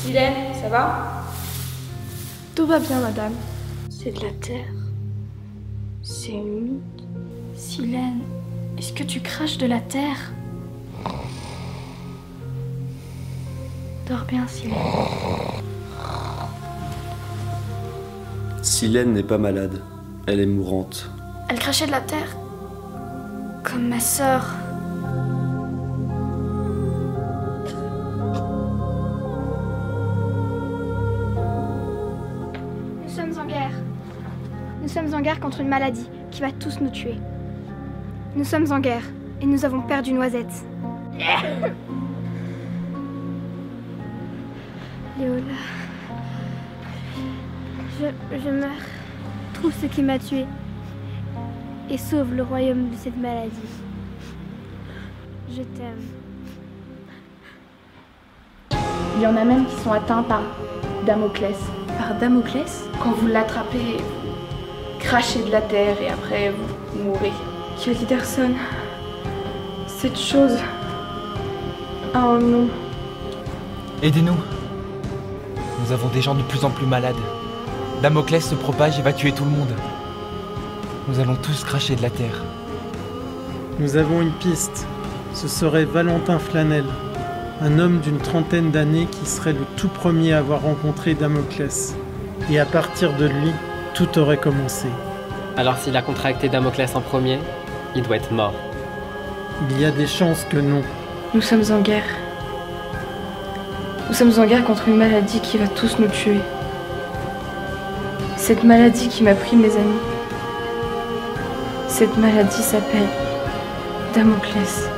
Silène, ça va? Tout va bien, madame. C'est de la terre. C'est humide. Silène, est-ce que tu craches de la terre? Dors bien, Silène. Silène n'est pas malade. Elle est mourante. Elle crachait de la terre. Comme ma sœur. Nous sommes en guerre. Nous sommes en guerre contre une maladie qui va tous nous tuer. Nous sommes en guerre et nous avons perdu Noisette. Léola, je meurs. Trouve ce qui m'a tué et sauve le royaume de cette maladie. Je t'aime. Il y en a même qui sont atteints par Damoclès. Par Damoclès? Quand vous l'attrapez, vous crachez de la terre et après vous mourrez. Kjolderson, cette chose a un nom. Aidez-nous. Nous avons des gens de plus en plus malades. Damoclès se propage et va tuer tout le monde. Nous allons tous cracher de la terre. Nous avons une piste. Ce serait Valentin Flanel, un homme d'une trentaine d'années qui serait le tout premier à avoir rencontré Damoclès. Et à partir de lui, tout aurait commencé. Alors s'il a contracté Damoclès en premier, il doit être mort. Il y a des chances que non. Nous sommes en guerre. Nous sommes en guerre contre une maladie qui va tous nous tuer. Cette maladie qui m'a pris mes amis. Cette maladie s'appelle Damoclès.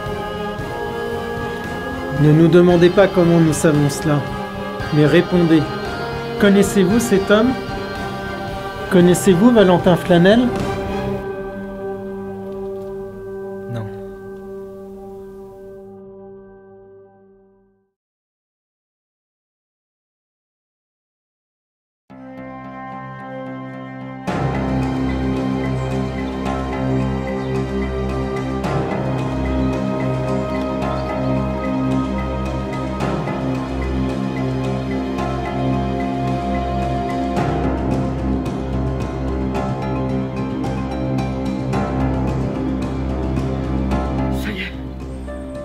Ne nous demandez pas comment nous savons cela, mais répondez. Connaissez-vous cet homme? Connaissez-vous Valentin Flanel? Non.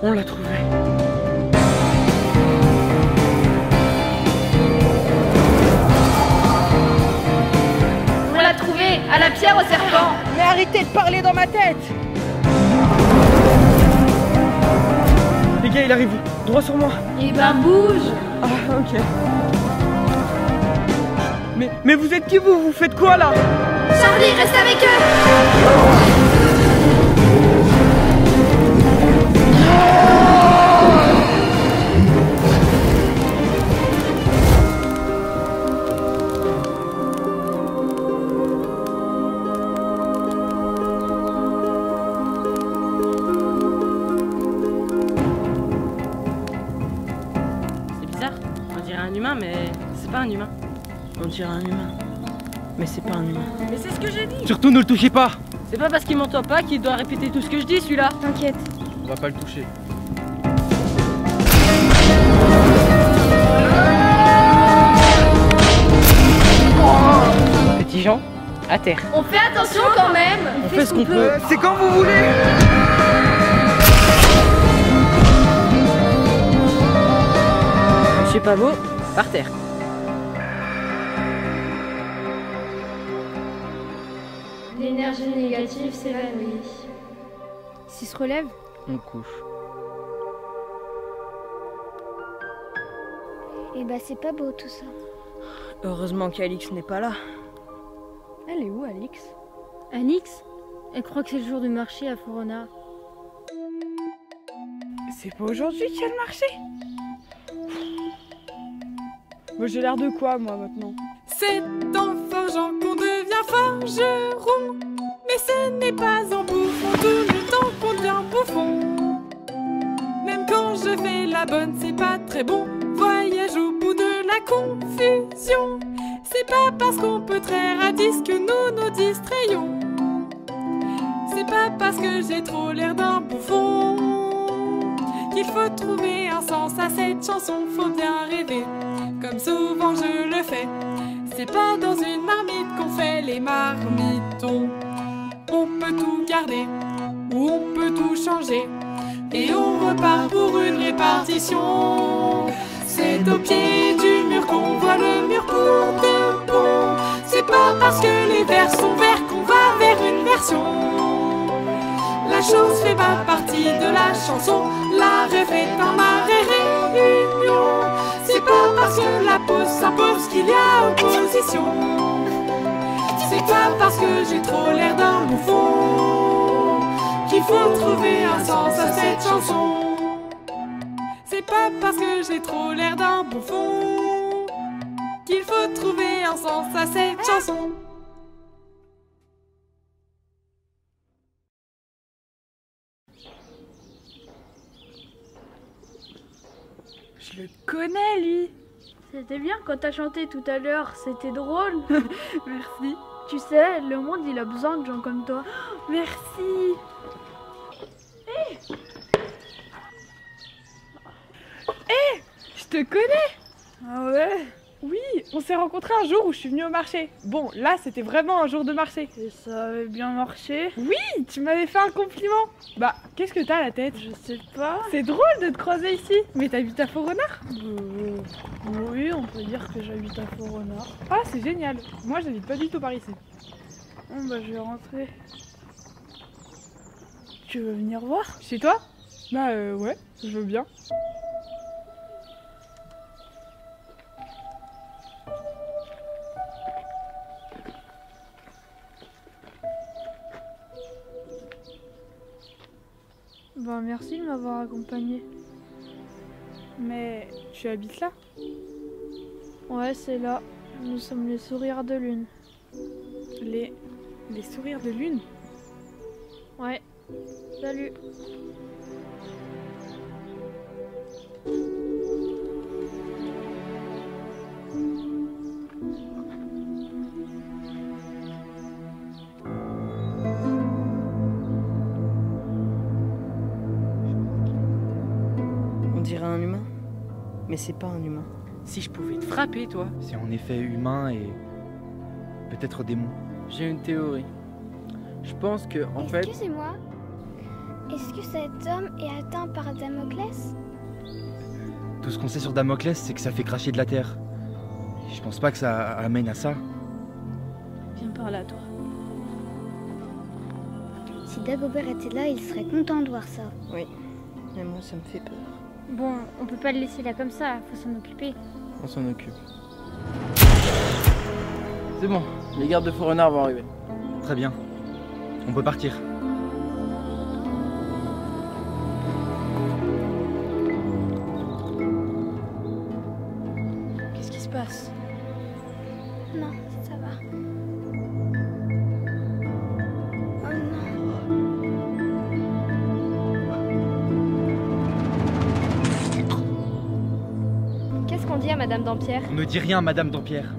On l'a trouvé. On l'a trouvé, à la pierre au serpent. Mais arrêtez de parler dans ma tête. Les gars, il arrive. Droit sur moi. Eh ben bouge. Ah, ok. Mais vous êtes qui vous? Vous faites quoi là? Charlie, reste avec eux. C'est bizarre, on dirait un humain, mais c'est pas un humain. On dirait un humain. Mais c'est pas un humain. Mais c'est ce que j'ai dit. Surtout ne le touchez pas. C'est pas parce qu'il m'entend pas qu'il doit répéter tout ce que je dis, celui-là. T'inquiète. On va pas le toucher. Petit Jean, à terre. On fait attention quand même. On fait ce qu'on peut. C'est quand vous voulez. Monsieur Pavot, par terre. L'énergie négative s'évanouit. S'il se relève, On couche. eh ben c'est pas beau tout ça. Heureusement qu'Alix n'est pas là. Elle est où, Alix? Alix? Elle croit que c'est le jour du marché à Forona. C'est pas aujourd'hui qu'il y a le marché. Moi j'ai l'air de quoi moi maintenant? C'est en forgeant qu'on devient forgeron. Mais ce n'est pas en bouffant tout le temps qu'on devient bouffon. Même quand je fais la bonne, c'est pas très bon. Voyage au bout de la confusion. C'est pas parce qu'on peut traire à 10 que nous nous distrayons. C'est pas parce que j'ai trop l'air d'un bouffon qu'il faut trouver un sens à cette chanson. Faut bien rêver, comme souvent je le fais. C'est pas dans une marmite qu'on fait les marmitons. On peut tout garder ou on peut tout changer et on repart pour une répartition. C'est au pied du mur qu'on voit le mur pour de bon. C'est pas parce que les vers sont verts qu'on va vers une version. La chose fait pas partie de la chanson. La rêve est un arrêt réunion. C'est pas parce que la pause s'impose qu'il y a opposition. C'est pas parce que j'ai trop l'air d'un bouffon qu'il faut trouver un sens à cette chanson. C'est pas parce que j'ai trop l'air d'un bouffon qu'il faut trouver un sens à cette chanson. Je le connais, lui. C'était bien quand t'as chanté tout à l'heure, c'était drôle. Merci. Tu sais, le monde, il a besoin de gens comme toi. Merci. Hé, je te connais. Ah ouais? Oui, on s'est rencontrés un jour où je suis venue au marché. Bon, là, c'était vraiment un jour de marché. Et ça avait bien marché? Oui, tu m'avais fait un compliment. Bah, qu'est-ce que t'as à la tête? Je sais pas. C'est drôle de te croiser ici. Mais t'habites à Faux-Renard? Oui, on peut dire que j'habite à Faux-Renard. Ah, c'est génial. Moi, j'habite pas du tout par ici. Bon, bah, je vais rentrer. Tu veux venir voir? Chez toi? Bah, ouais, je veux bien. Bah, merci de m'avoir accompagné. Mais tu habites là? Ouais, c'est là. Nous sommes les sourires de lune. Les sourires de lune? Ouais. Salut. On dirait un humain, mais c'est pas un humain. Si je pouvais te frapper, toi. C'est en effet humain et peut-être démon. J'ai une théorie. Je pense que, en fait... Excusez-moi, est-ce que cet homme est atteint par Damoclès? Tout ce qu'on sait sur Damoclès, c'est que ça fait cracher de la terre. Et je pense pas que ça amène à ça. Viens par là, toi. Si Dagobert était là, il serait content de voir ça. Oui, mais moi ça me fait peur. Bon, on peut pas le laisser là comme ça, faut s'en occuper. On s'en occupe. C'est bon, les gardes de Faux-Renard vont arriver. Très bien. On peut partir. Qu'est-ce qui se passe? Non, ça va. Oh non. Qu'est-ce qu'on dit à Madame Dampierre? On ne dit rien, Madame Dampierre.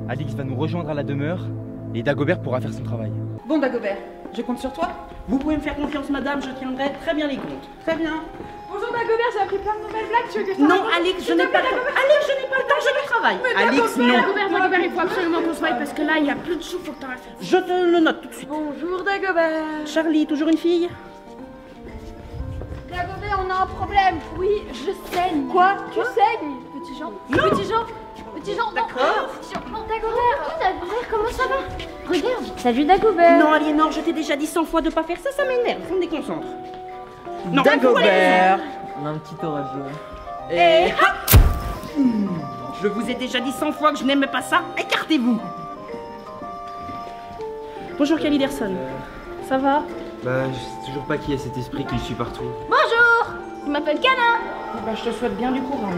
Alix va nous rejoindre à la demeure et Dagobert pourra faire son travail. Bon, Dagobert, je compte sur toi. Vous pouvez me faire confiance, madame, je tiendrai très bien les comptes. Très bien. Bonjour Dagobert, j'ai appris plein de nouvelles blagues, tu veux que je te Non, raconte? Alix, je n'ai pas le temps. Alix, je n'ai pas le temps, je vais travailler. Alix, non. Dagobert, il faut absolument qu'on se voie parce que là, il y a plus de sous, faut que t'en fasses. Je te le note tout de suite. Bonjour Dagobert. Charlie, toujours une fille? Dagobert, on a un problème. Oui, je saigne. Quoi? Tu saignes? Petit Jean. Non. Petit Jean. Petit Jean, non. D'accord. Petit Jean, non, Dagobert. Dagobert, comment ça va? Regarde. Salut Dagobert. Non, Aliénor, je t'ai déjà dit 100 fois de pas faire ça, ça m'énerve, ça me déconcentre. Non, Dagobert. On a un petit orageux. Et je vous ai déjà dit 100 fois que je n'aimais pas ça, écartez-vous. Bonjour Caliderson. Ça va? Bah, je sais toujours pas qui est cet esprit qui me suit partout. Bonjour. Je m'appelle Cana. Bah, je te souhaite bien du courage.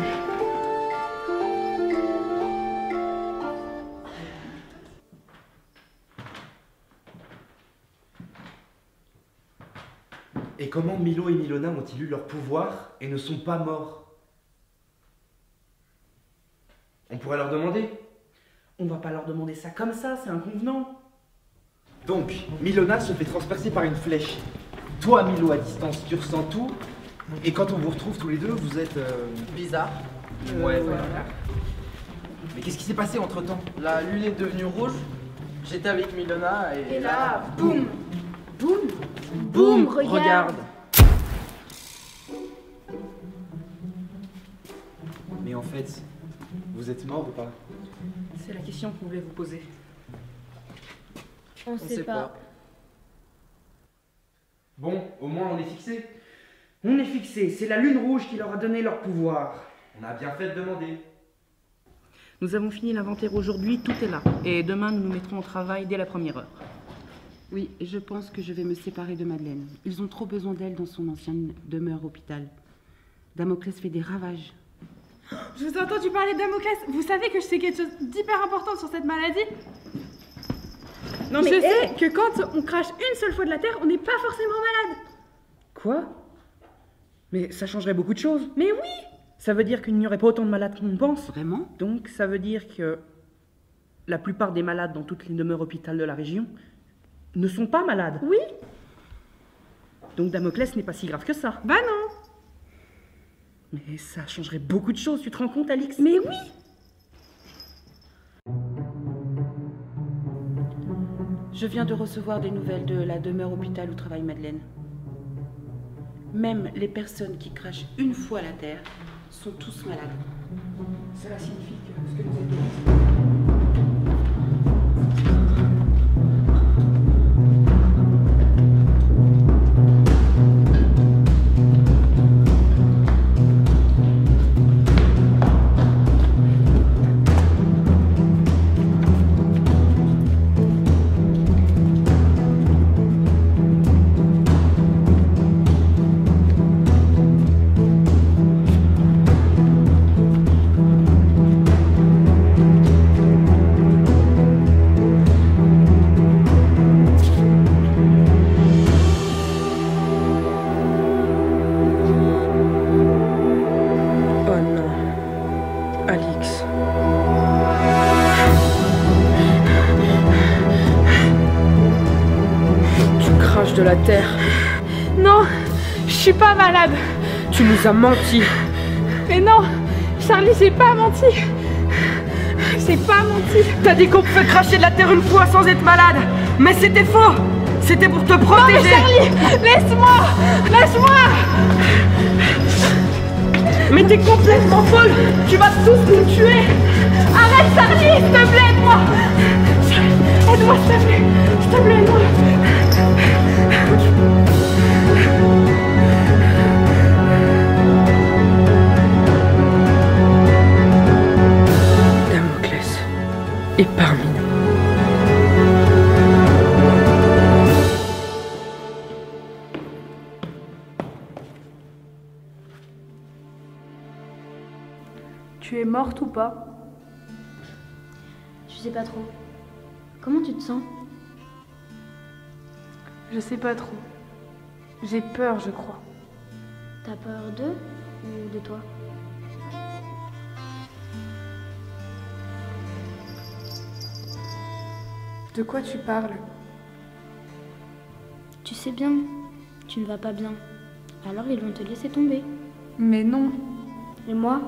Et comment Milo et Milona ont-ils eu leur pouvoir et ne sont pas morts? pourrait leur demander. On va pas leur demander ça comme ça, c'est inconvenant. Donc, Milona se fait transpercer par une flèche. Toi, Milo, à distance, tu ressens tout. Et quand on vous retrouve tous les deux, vous êtes... Bizarre. Ouais, voilà. Mais qu'est-ce qui s'est passé entre-temps? La lune est devenue rouge. J'étais avec Milona et... Et là, boum. Boum. Boum, regarde. Mais en fait, vous êtes mort ou pas? C'est la question qu'on voulait vous poser. On sait pas. Bon, au moins on est fixé. On est fixé, c'est la lune rouge qui leur a donné leur pouvoir. On a bien fait de demander. Nous avons fini l'inventaire aujourd'hui, tout est là. Et demain, nous nous mettrons au travail dès la première heure. Oui, et je pense que je vais me séparer de Madeleine. Ils ont trop besoin d'elle dans son ancienne demeure hôpital. Damoclès fait des ravages. Je vous ai entendu parler de Damoclès. Vous savez que je sais quelque chose d'hyper important sur cette maladie? Non mais je sais que quand on crache une seule fois de la Terre, on n'est pas forcément malade. Quoi? Mais ça changerait beaucoup de choses. Mais oui! Ça veut dire qu'il n'y aurait pas autant de malades qu'on pense. Vraiment? Donc ça veut dire que la plupart des malades dans toutes les demeures hôpitales de la région ne sont pas malades. Oui. Donc Damoclès n'est pas si grave que ça. Bah non. Mais ça changerait beaucoup de choses, tu te rends compte, Alix? Mais oui. Je viens de recevoir des nouvelles de la demeure hôpital où travaille Madeleine. Même les personnes qui crachent une fois la terre sont tous malades. Cela signifie que ce que nous avons de la terre. Non, je suis pas malade. Tu nous as menti. Mais non, Charlie, j'ai pas menti. J'ai pas menti. T'as dit qu'on pouvait cracher de la terre une fois sans être malade. Mais c'était faux. C'était pour te protéger. Non mais Charlie, laisse-moi. Laisse-moi. Mais t'es complètement folle. Tu vas tous nous tuer. Arrête Charlie, s'il te plaît, aide-moi. Aide-moi, s'il te plaît. S'il te plaît, aide-moi. Damoclès est parmi nous. Tu es morte ou pas? Je sais pas trop. Comment tu te sens? Je sais pas trop. J'ai peur, je crois. T'as peur d'eux ou de toi? De quoi tu parles? Tu sais bien, tu ne vas pas bien. Alors ils vont te laisser tomber. Mais non. Et moi,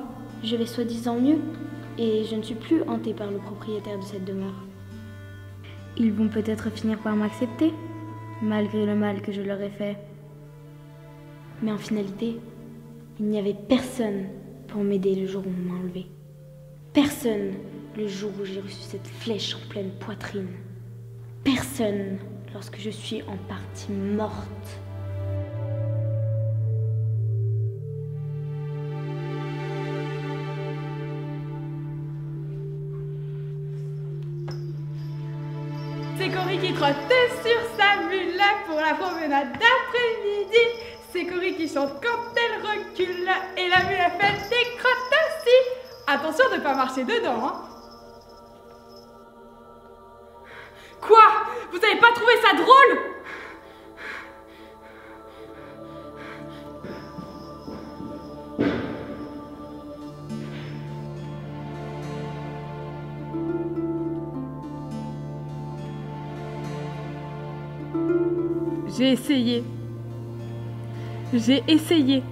je vais soi-disant mieux. Et je ne suis plus hantée par le propriétaire de cette demeure. Ils vont peut-être finir par m'accepter, malgré le mal que je leur ai fait. Mais en finalité, il n'y avait personne pour m'aider le jour où on m'a enlevé. Personne le jour où j'ai reçu cette flèche en pleine poitrine. Personne lorsque je suis en partie morte. C'est Cory qui trotte sur sa mule pour la promenade d'après-midi. C'est Cory qui chante quand elle recule et la mule a fait des crottes aussi. Attention de ne pas marcher dedans, hein. Quoi? Vous avez pas trouvé ça drôle? J'ai essayé. J'ai essayé.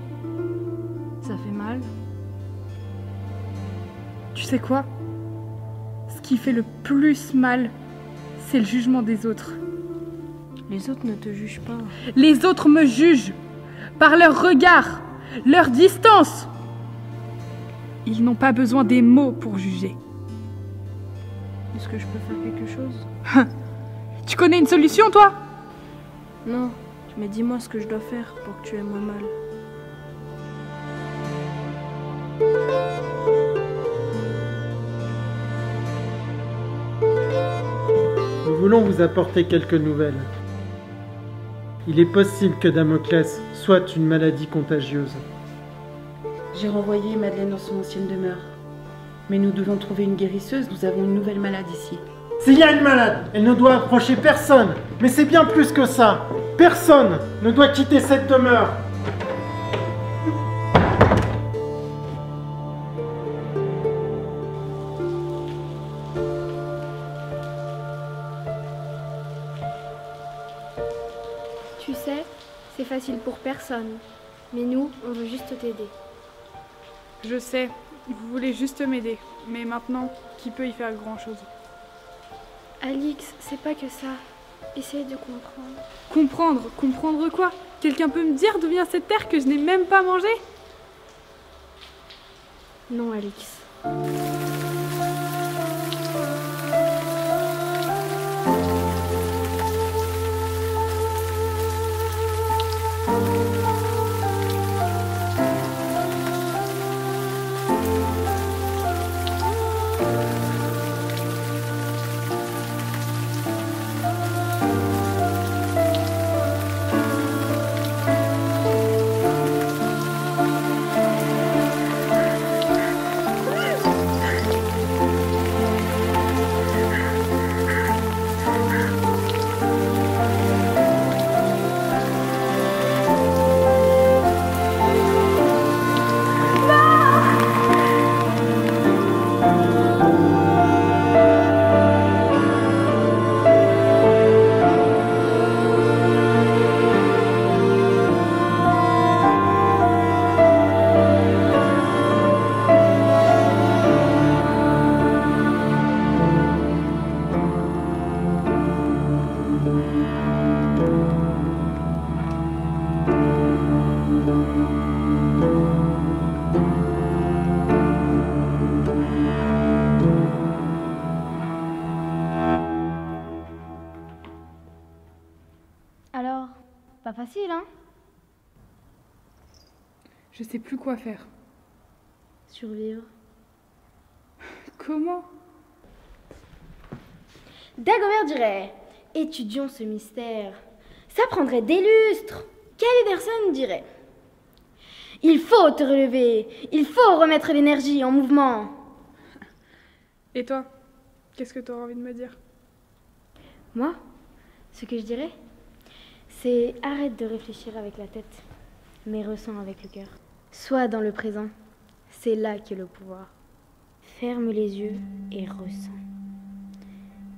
Ça fait mal. Tu sais quoi? Ce qui fait le plus mal, c'est le jugement des autres. Les autres ne te jugent pas. Les autres me jugent par leur regard, leur distance. Ils n'ont pas besoin des mots pour juger. Est-ce que je peux faire quelque chose? Tu connais une solution, toi? Non, mais dis-moi ce que je dois faire pour que tu aies moins mal. Nous voulons vous apporter quelques nouvelles. Il est possible que Damoclès soit une maladie contagieuse. J'ai renvoyé Madeleine dans son ancienne demeure. Mais nous devons trouver une guérisseuse, nous avons une nouvelle malade ici. S'il y a une malade, elle ne doit approcher personne. Mais c'est bien plus que ça. Personne ne doit quitter cette demeure. Tu sais, c'est facile pour personne. Mais nous, on veut juste t'aider. Je sais, vous voulez juste m'aider. Mais maintenant, qui peut y faire grand-chose? Alix, c'est pas que ça. Essaye de comprendre. Comprendre? Comprendre quoi? Quelqu'un peut me dire d'où vient cette terre que je n'ai même pas mangée? Non, Alix. Alors, pas facile, hein? Je sais plus quoi faire. Survivre. Comment? Dagobert dirait: étudions ce mystère. Ça prendrait des lustres. Caliderson dirait: il faut te relever. Il faut remettre l'énergie en mouvement. Et toi, qu'est-ce que tu auras envie de me dire? Moi, ce que je dirais, c'est arrête de réfléchir avec la tête, mais ressens avec le cœur. Sois dans le présent, c'est là qu'est le pouvoir. Ferme les yeux et ressens.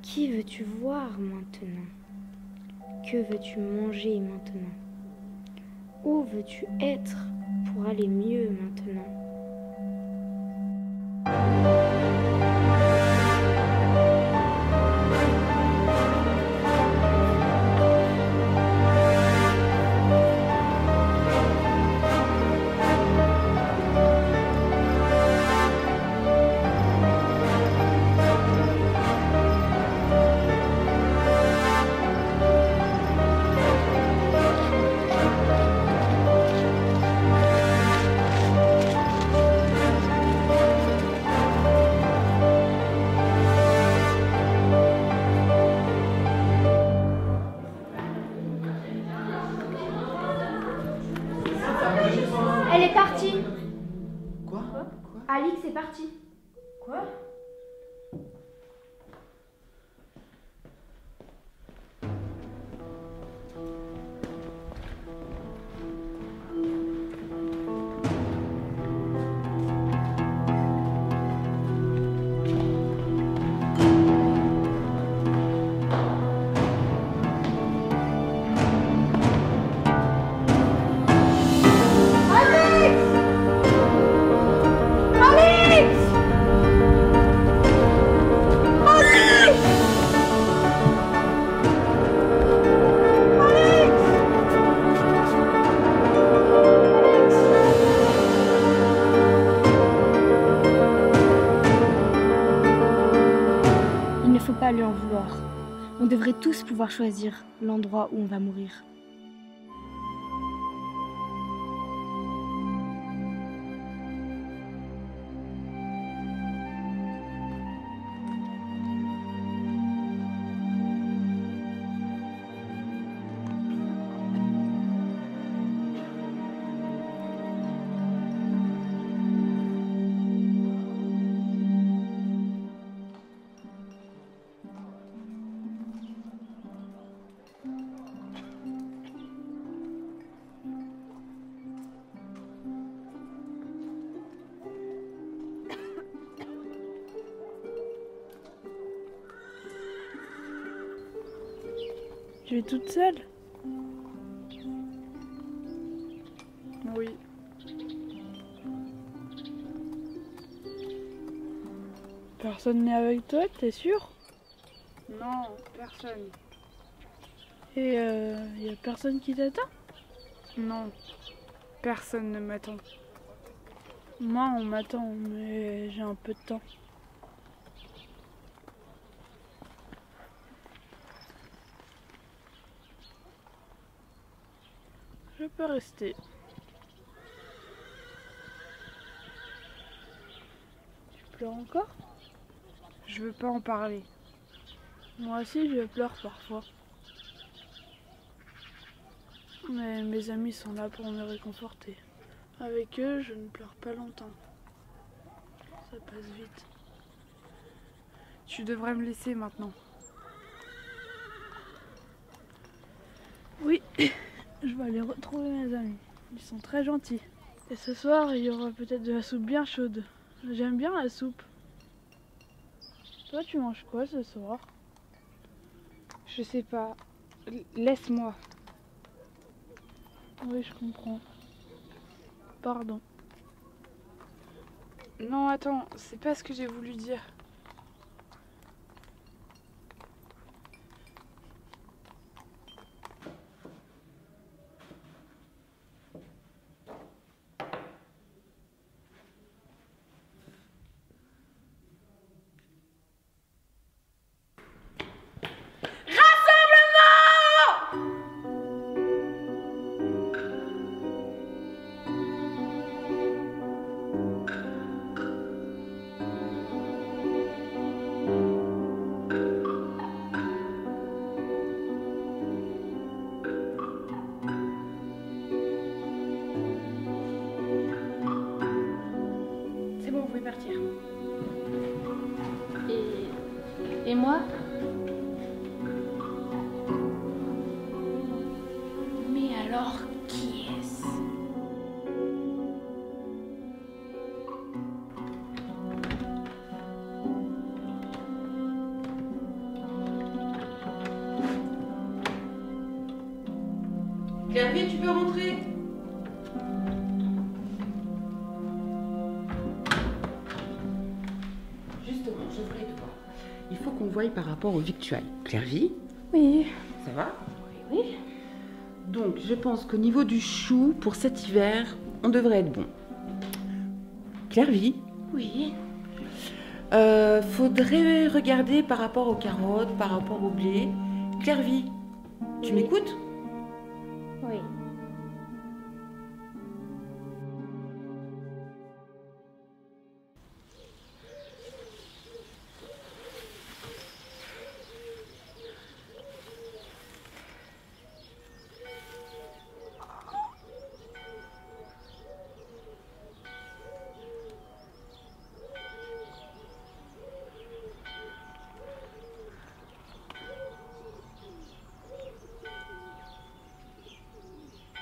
Qui veux-tu voir maintenant? Que veux-tu manger maintenant? Où veux-tu être pour aller mieux maintenant? Elle est partie. Quoi? Alix est partie. Quoi? pouvoir choisir l'endroit où on va mourir. Tu es toute seule? Oui. Personne n'est avec toi, t'es sûr? Non, personne. Et y a personne qui t'attend? Non, personne ne m'attend. Moi, on m'attend, mais j'ai un peu de temps. Je peux rester. Tu pleures encore? Je veux pas en parler. Moi aussi, je pleure parfois. Mais mes amis sont là pour me réconforter. Avec eux, je ne pleure pas longtemps. Ça passe vite. Tu devrais me laisser maintenant. Oui. Je vais aller retrouver mes amis. Ils sont très gentils. Et ce soir, il y aura peut-être de la soupe bien chaude. J'aime bien la soupe. Toi, tu manges quoi ce soir? Je sais pas. Laisse-moi. Oui, je comprends. Pardon. Non, attends, c'est pas ce que j'ai voulu dire. Et moi? Mais alors, qui est-ce? Clairvy, tu peux rentrer. Justement, je voulais te voir. Il faut qu'on voie par rapport aux victuailles. Clairvy? Oui. Ça va? Oui, oui. Donc, je pense qu'au niveau du chou, pour cet hiver, on devrait être bon. Clairvy? Oui. Faudrait regarder par rapport aux carottes, par rapport au blé. Clairvy, tu m'écoutes? Oui.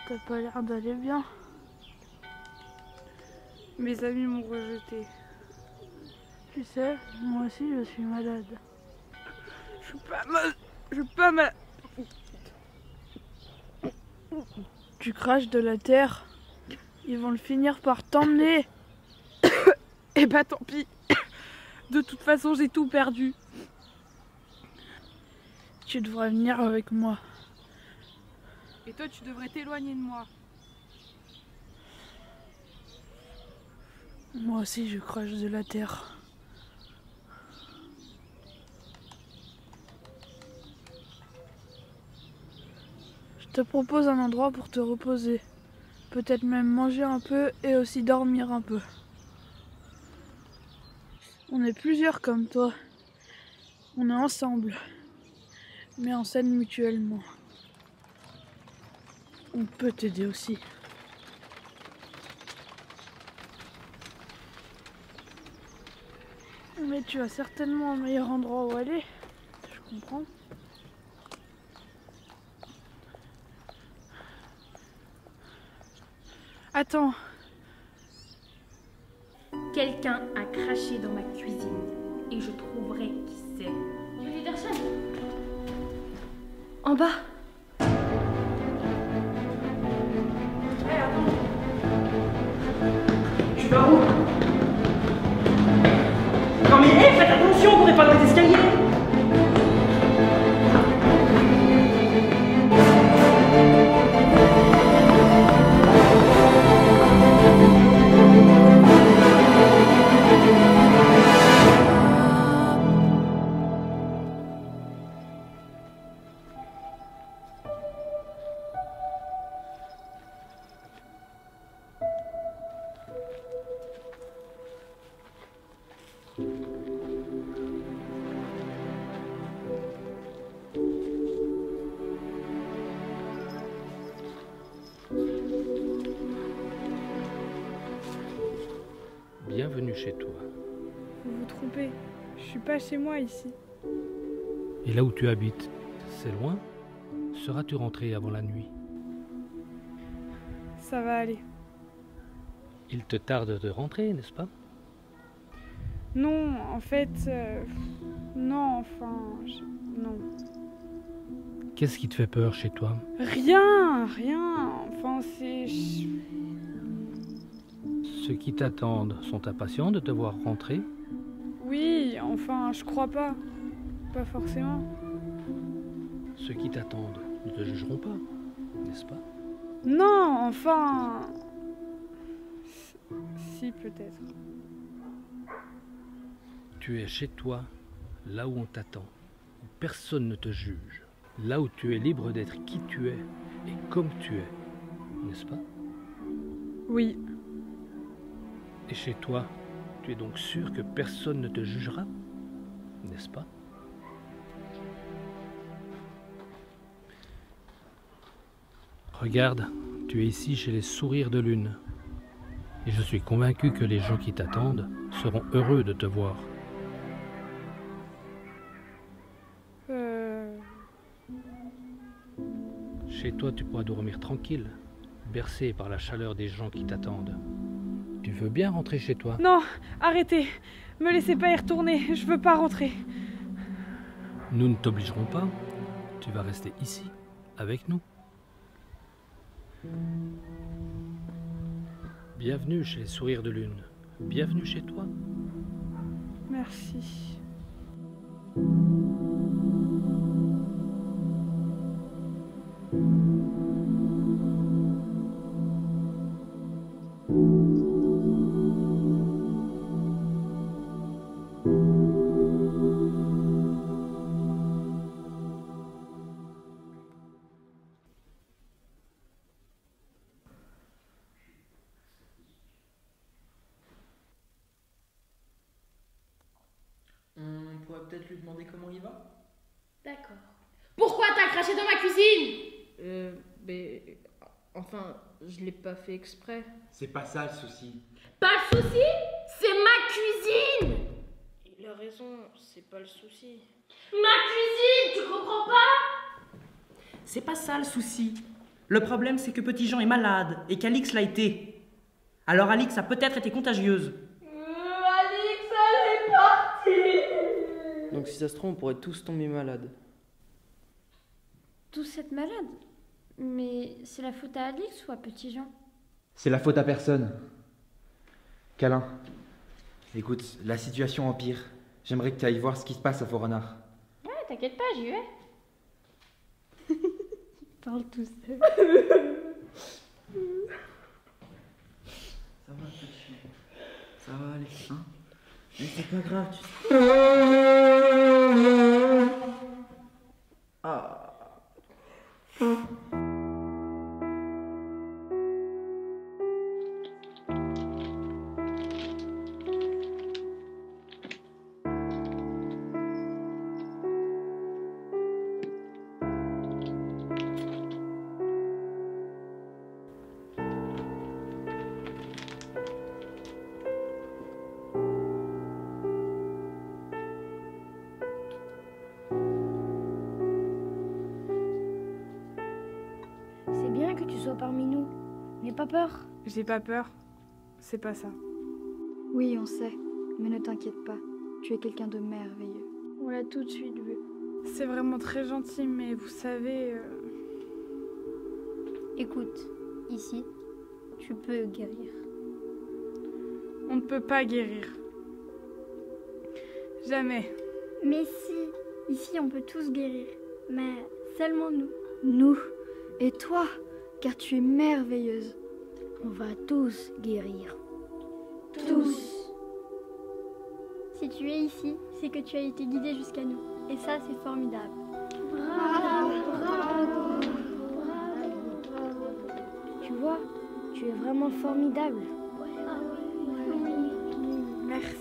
T'as pas l'air d'aller bien. Mes amis m'ont rejeté. Tu sais, moi aussi je suis malade. Je suis pas mal. Je suis pas mal. Tu craches de la terre. Ils vont le finir par t'emmener. Et bah tant pis. De toute façon j'ai tout perdu. Tu devrais venir avec moi. Et toi, tu devrais t'éloigner de moi. Moi aussi, je crache de la terre. te propose un endroit pour te reposer. Peut-être même manger un peu et aussi dormir un peu. On est plusieurs comme toi. On est ensemble. Mais on s'aide mutuellement. On peut t'aider aussi. Mais tu as certainement un meilleur endroit où aller. Je comprends. Attends. Quelqu'un a craché dans ma cuisine et je trouverai qui c'est. Julie Derson. En bas. Tu vas où? Non mais hé, faites attention, vous n'êtes pas dans les escaliers. Bienvenue chez toi. Vous vous trompez. Je suis pas chez moi ici. Et là où tu habites, c'est loin? Seras-tu rentré avant la nuit? Ça va aller. Il te tarde de rentrer, n'est-ce pas? Non, en fait... non, enfin... non. Qu'est-ce qui te fait peur chez toi? Rien. Enfin, c'est... Ceux qui t'attendent sont impatients de te voir rentrer? Oui, enfin, je crois pas. Pas forcément. Ceux qui t'attendent ne te jugeront pas, n'est-ce pas? Non, enfin... Si, peut-être. Tu es chez toi, là où on t'attend, où personne ne te juge, là où tu es libre d'être qui tu es et comme tu es, n'est-ce pas? Oui. Et chez toi, tu es donc sûr que personne ne te jugera, n'est-ce pas? Regarde, tu es ici chez les sourires de lune. Et je suis convaincu que les gens qui t'attendent seront heureux de te voir. Chez toi, tu pourras dormir tranquille, bercé par la chaleur des gens qui t'attendent. Tu veux bien rentrer chez toi? Non, arrêtez. Me laissez pas y retourner. Je veux pas rentrer. Nous ne t'obligerons pas. Tu vas rester ici, avec nous. Bienvenue chez les sourires de lune. Bienvenue chez toi. Merci. On pourrait peut-être lui demander comment il va. D'accord. Pourquoi t'as craché dans ma cuisine? Mais... Enfin, je l'ai pas fait exprès. C'est pas ça le souci. Pas le souci? C'est ma cuisine! Il a raison, c'est pas le souci. Ma cuisine, tu comprends pas? C'est pas ça le souci. Le problème, c'est que Petit Jean est malade et qu'Alix l'a été. Alors Alix a peut-être été contagieuse. Alix, elle est partie! Donc si ça se trouve, on pourrait tous tomber malades. Tous être malades? Mais c'est la faute à Alix ou à Petit Jean? C'est la faute à personne. Câlin. Écoute, la situation empire. J'aimerais que tu ailles voir ce qui se passe à Fort-Renard. Ouais, t'inquiète pas, j'y vais. Parle tout seul. Ça va, petit chien. Ça va aller, hein? Mais c'est pas grave, tu sais. Ah. N'aie pas peur. J'ai pas peur. C'est pas ça. Oui, on sait. Mais ne t'inquiète pas. Tu es quelqu'un de merveilleux. On l'a tout de suite vu. C'est vraiment très gentil, mais vous savez... Écoute, ici, tu peux guérir. On ne peut pas guérir. Jamais. Mais si, ici on peut tous guérir. Mais seulement nous. Nous. Et toi, car tu es merveilleuse. On va tous guérir. Tous. Si tu es ici, c'est que tu as été guidé jusqu'à nous. Et ça, c'est formidable. Bravo, bravo, Tu vois, tu es vraiment formidable. Merci.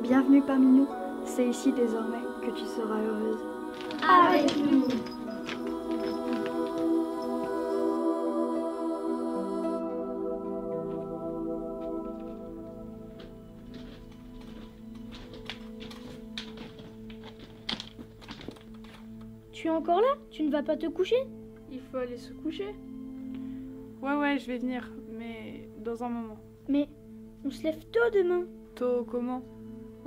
Bienvenue parmi nous. C'est ici désormais que tu seras heureuse. Avec nous. Tu es encore là? Tu ne vas pas te coucher? Il faut aller se coucher. Ouais, je vais venir, mais dans un moment. Mais on se lève tôt demain. Tôt comment?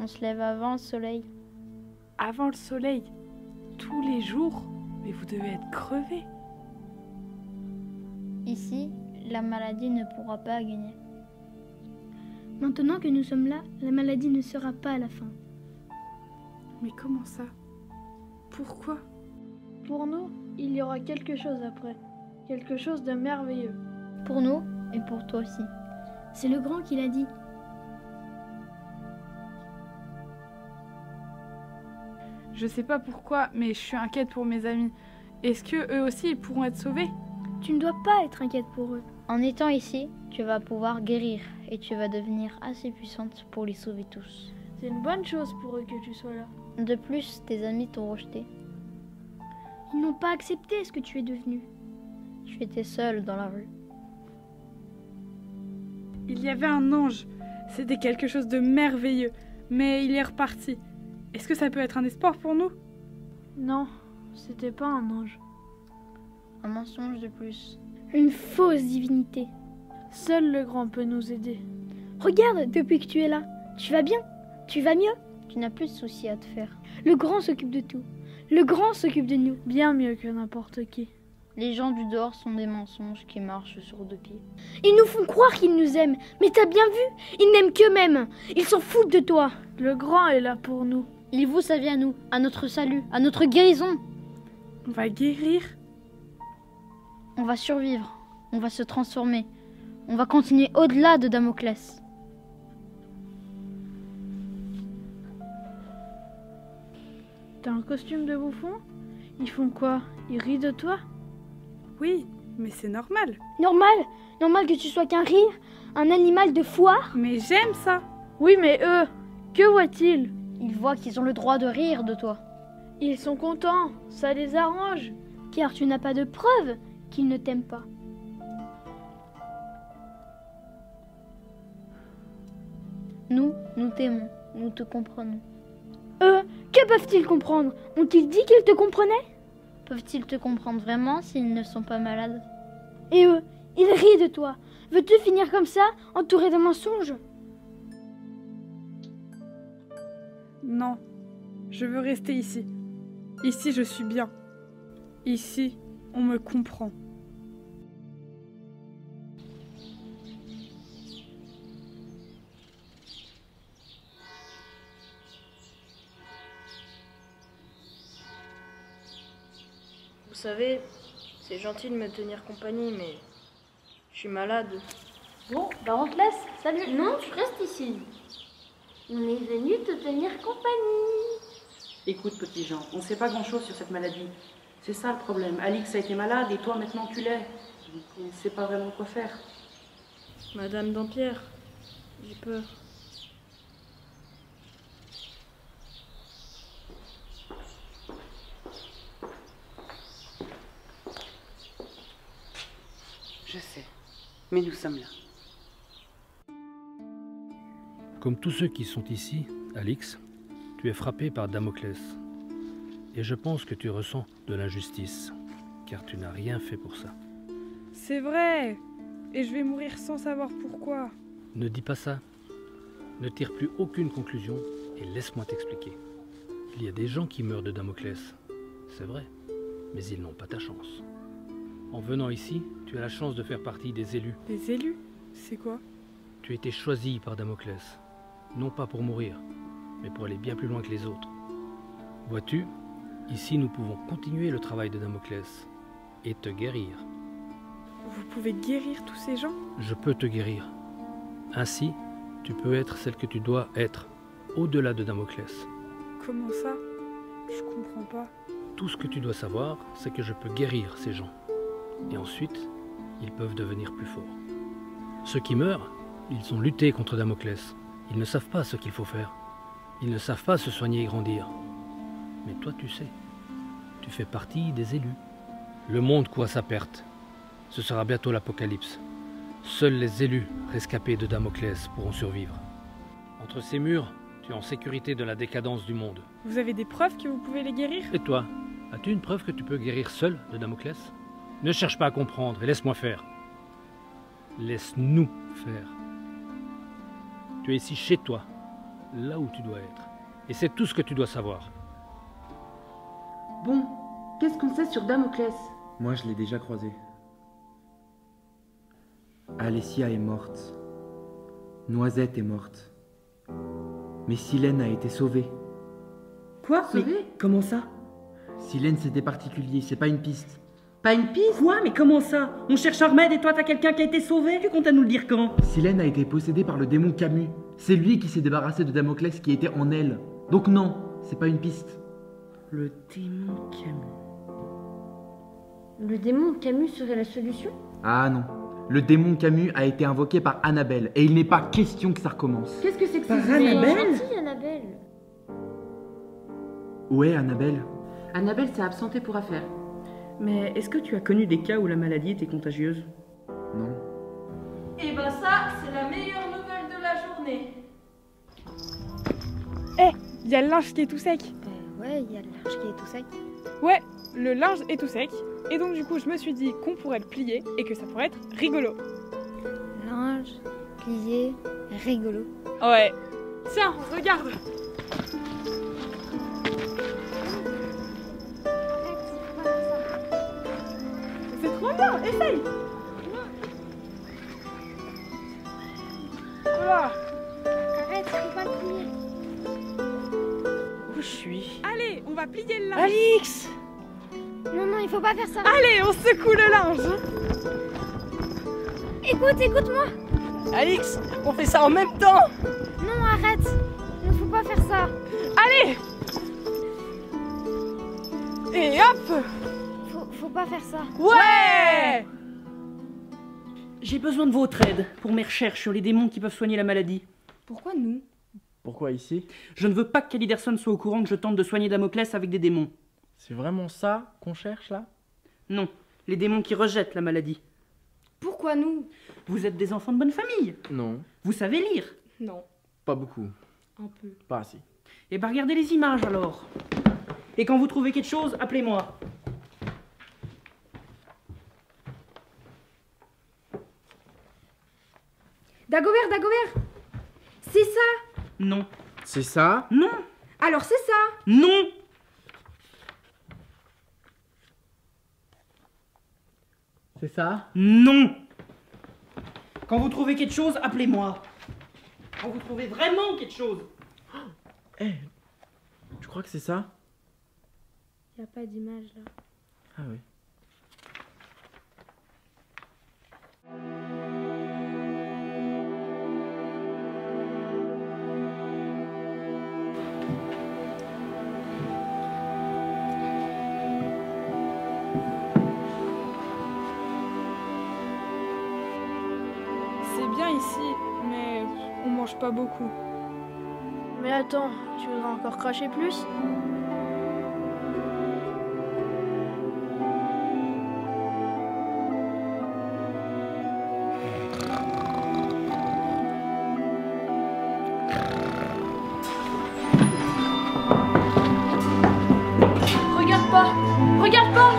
On se lève avant le soleil. Avant le soleil? Tous les jours? Mais vous devez être crevés. Ici, la maladie ne pourra pas gagner. Maintenant que nous sommes là, la maladie ne sera pas à la fin. Mais comment ça? Pourquoi? Pour nous, il y aura quelque chose après. Quelque chose de merveilleux. Pour nous et pour toi aussi. C'est le grand qui l'a dit. Je sais pas pourquoi, mais je suis inquiète pour mes amis. Est-ce que eux aussi ils pourront être sauvés? Tu ne dois pas être inquiète pour eux. En étant ici, tu vas pouvoir guérir et tu vas devenir assez puissante pour les sauver tous. C'est une bonne chose pour eux que tu sois là. De plus, tes amis t'ont rejeté. Ils n'ont pas accepté ce que tu es devenu. Tu étais seule dans la rue. Il y avait un ange. C'était quelque chose de merveilleux. Mais il est reparti. Est-ce que ça peut être un espoir pour nous? Non, c'était pas un ange. Un mensonge de plus. Une fausse divinité. Seul le grand peut nous aider. Regarde, depuis que tu es là, tu vas bien? Tu vas mieux? Tu n'as plus de soucis à te faire. Le grand s'occupe de tout. Le grand s'occupe de nous. Bien mieux que n'importe qui. Les gens du dehors sont des mensonges qui marchent sur deux pieds. Ils nous font croire qu'ils nous aiment. Mais t'as bien vu? Ils n'aiment qu'eux-mêmes. Ils s'en foutent de toi. Le grand est là pour nous. Il vous sa vie à nous, à notre salut, à notre guérison. On va guérir. On va survivre. On va se transformer. On va continuer au-delà de Damoclès. T'as un costume de bouffon? Ils font quoi? Ils rient de toi? Oui, mais c'est normal. Normal que tu sois qu'un rire, un animal de foire. Mais j'aime ça. Oui, mais eux, que voient-ils? Ils voient qu'ils ont le droit de rire de toi. Ils sont contents, ça les arrange. Car tu n'as pas de preuve qu'ils ne t'aiment pas. Nous t'aimons, nous te comprenons. Que peuvent-ils comprendre? Ont-ils dit qu'ils te comprenaient? Peuvent-ils te comprendre vraiment s'ils ne sont pas malades? Et eux, ils rient de toi. Veux-tu finir comme ça, entouré de mensonges? Non, je veux rester ici. Ici, je suis bien. Ici, on me comprend. Vous savez, c'est gentil de me tenir compagnie, mais je suis malade. Bon, bah on te laisse. Salut. Non, tu restes ici. On est venu te tenir compagnie. Écoute, petit Jean, on ne sait pas grand-chose sur cette maladie. C'est ça le problème. Alix a été malade et toi maintenant tu l'es. Donc on ne sait pas vraiment quoi faire. Madame Dampierre, j'ai peur. Je sais, mais nous sommes là. Comme tous ceux qui sont ici, Alix, tu es frappé par Damoclès. Et je pense que tu ressens de l'injustice, car tu n'as rien fait pour ça. C'est vrai. Et je vais mourir sans savoir pourquoi. Ne dis pas ça. Ne tire plus aucune conclusion et laisse-moi t'expliquer. Il y a des gens qui meurent de Damoclès, c'est vrai, mais ils n'ont pas ta chance. En venant ici, tu as la chance de faire partie des élus. Des élus? C'est quoi? Tu as été choisi par Damoclès, non pas pour mourir, mais pour aller bien plus loin que les autres. Vois-tu, ici nous pouvons continuer le travail de Damoclès et te guérir. Vous pouvez guérir tous ces gens? Je peux te guérir. Ainsi, tu peux être celle que tu dois être, au-delà de Damoclès. Comment ça? Je comprends pas. Tout ce que tu dois savoir, c'est que je peux guérir ces gens. Et ensuite, ils peuvent devenir plus forts. Ceux qui meurent, ils ont lutté contre Damoclès. Ils ne savent pas ce qu'il faut faire. Ils ne savent pas se soigner et grandir. Mais toi, tu sais. Tu fais partie des élus. Le monde court à sa perte. Ce sera bientôt l'apocalypse. Seuls les élus rescapés de Damoclès pourront survivre. Entre ces murs, tu es en sécurité de la décadence du monde. Vous avez des preuves que vous pouvez les guérir? Et toi, as-tu une preuve que tu peux guérir seul de Damoclès? Ne cherche pas à comprendre et laisse-moi faire. Laisse-nous faire. Tu es ici chez toi, là où tu dois être. Et c'est tout ce que tu dois savoir. Bon, qu'est-ce qu'on sait sur Damoclès? Moi, je l'ai déjà croisé. Alessia est morte. Noisette est morte. Mais Silène a été sauvée. Quoi? Sauvée? Mais comment ça? Silène, c'était particulier, c'est pas une piste. Pas une piste? Quoi? Mais comment ça? On cherche Ahmed et toi t'as quelqu'un qui a été sauvé? Tu comptes à nous le dire quand? Silène a été possédée par le démon Camus. C'est lui qui s'est débarrassé de Damoclès qui était en elle. Donc non, c'est pas une piste. Le démon Camus. Le démon Camus serait la solution? Ah non. Le démon Camus a été invoqué par Annabelle. Et il n'est pas question que ça recommence. Qu'est-ce que c'est que Par ça? Annabelle? Gentil, Annabelle. Où est Annabelle? Annabelle s'est absentée pour affaire. Mais est-ce que tu as connu des cas où la maladie était contagieuse? Non. Et ben ça, c'est la meilleure nouvelle de la journée. Eh, il y a le linge qui est tout sec. Ouais, il y a le linge qui est tout sec. Ouais, le linge est tout sec. Et donc du coup, je me suis dit qu'on pourrait le plier et que ça pourrait être rigolo. Linge, plié, rigolo. Ouais. Tiens, regarde. C'est trop bien, essaye. Voilà. Arrête, faut pas le plier. Où je suis? Allez, on va plier le linge. Alix! Non, non, il faut pas faire ça. Allez, on secoue le linge. Écoute-moi. Alix, on fait ça en même temps! Non, arrête. Il faut pas faire ça. Allez. Et hop. Faut pas faire ça. Ouais. J'ai besoin de votre aide pour mes recherches sur les démons qui peuvent soigner la maladie. Pourquoi nous? Pourquoi ici? Je ne veux pas que Caliderson soit au courant que je tente de soigner Damoclès avec des démons. C'est vraiment ça qu'on cherche là? Non, les démons qui rejettent la maladie. Pourquoi nous? Vous êtes des enfants de bonne famille. Non. Vous savez lire. Non. Pas beaucoup. Un peu. Pas assez. Eh ben regardez les images alors. Et quand vous trouvez quelque chose, appelez-moi. Dagobert, c'est ça? Non. C'est ça? Non. Alors c'est ça? Non. C'est ça? Non. Quand vous trouvez quelque chose, appelez-moi. Quand vous trouvez vraiment quelque chose. Eh, tu crois que c'est ça? Y a pas d'image là. Ah oui. C'est bien ici, mais on mange pas beaucoup. Mais attends, tu voudrais encore cracher plus? regarde pas!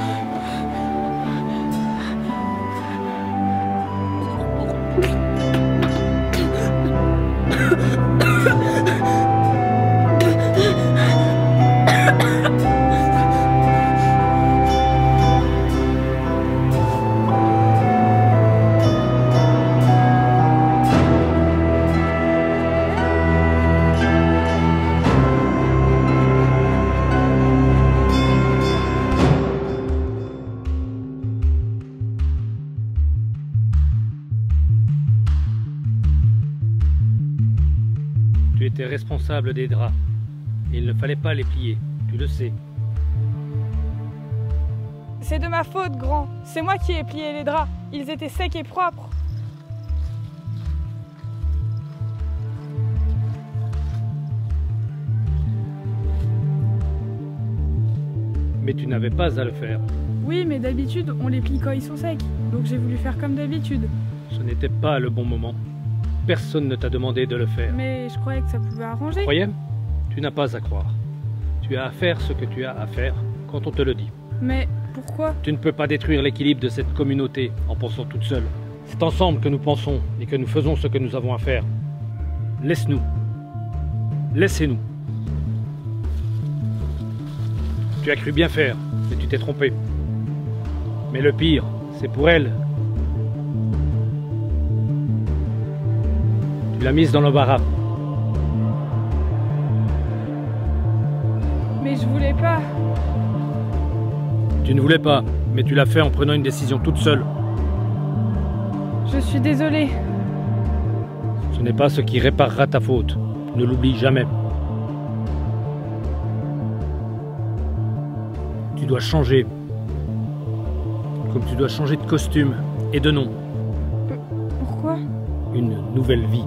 Tu étais responsable des draps. Et il ne fallait pas les plier, tu le sais. C'est de ma faute, grand. C'est moi qui ai plié les draps. Ils étaient secs et propres. Mais tu n'avais pas à le faire. Oui, mais d'habitude, on les plie quand ils sont secs. Donc j'ai voulu faire comme d'habitude. Ce n'était pas le bon moment. Personne ne t'a demandé de le faire. Mais je croyais que ça pouvait arranger. Croyais? Tu n'as pas à croire. Tu as à faire ce que tu as à faire quand on te le dit. Mais pourquoi? Tu ne peux pas détruire l'équilibre de cette communauté en pensant toute seule. C'est ensemble que nous pensons et que nous faisons ce que nous avons à faire. Laisse-nous. Laissez-nous. Tu as cru bien faire, mais tu t'es trompé. Mais le pire, c'est pour elle. Tu l'as mise dans l'embarras. Mais je voulais pas. Tu ne voulais pas, mais tu l'as fait en prenant une décision toute seule. Je suis désolée. Ce n'est pas ce qui réparera ta faute. Ne l'oublie jamais. Tu dois changer. Comme tu dois changer de costume et de nom. Pourquoi? Une nouvelle vie.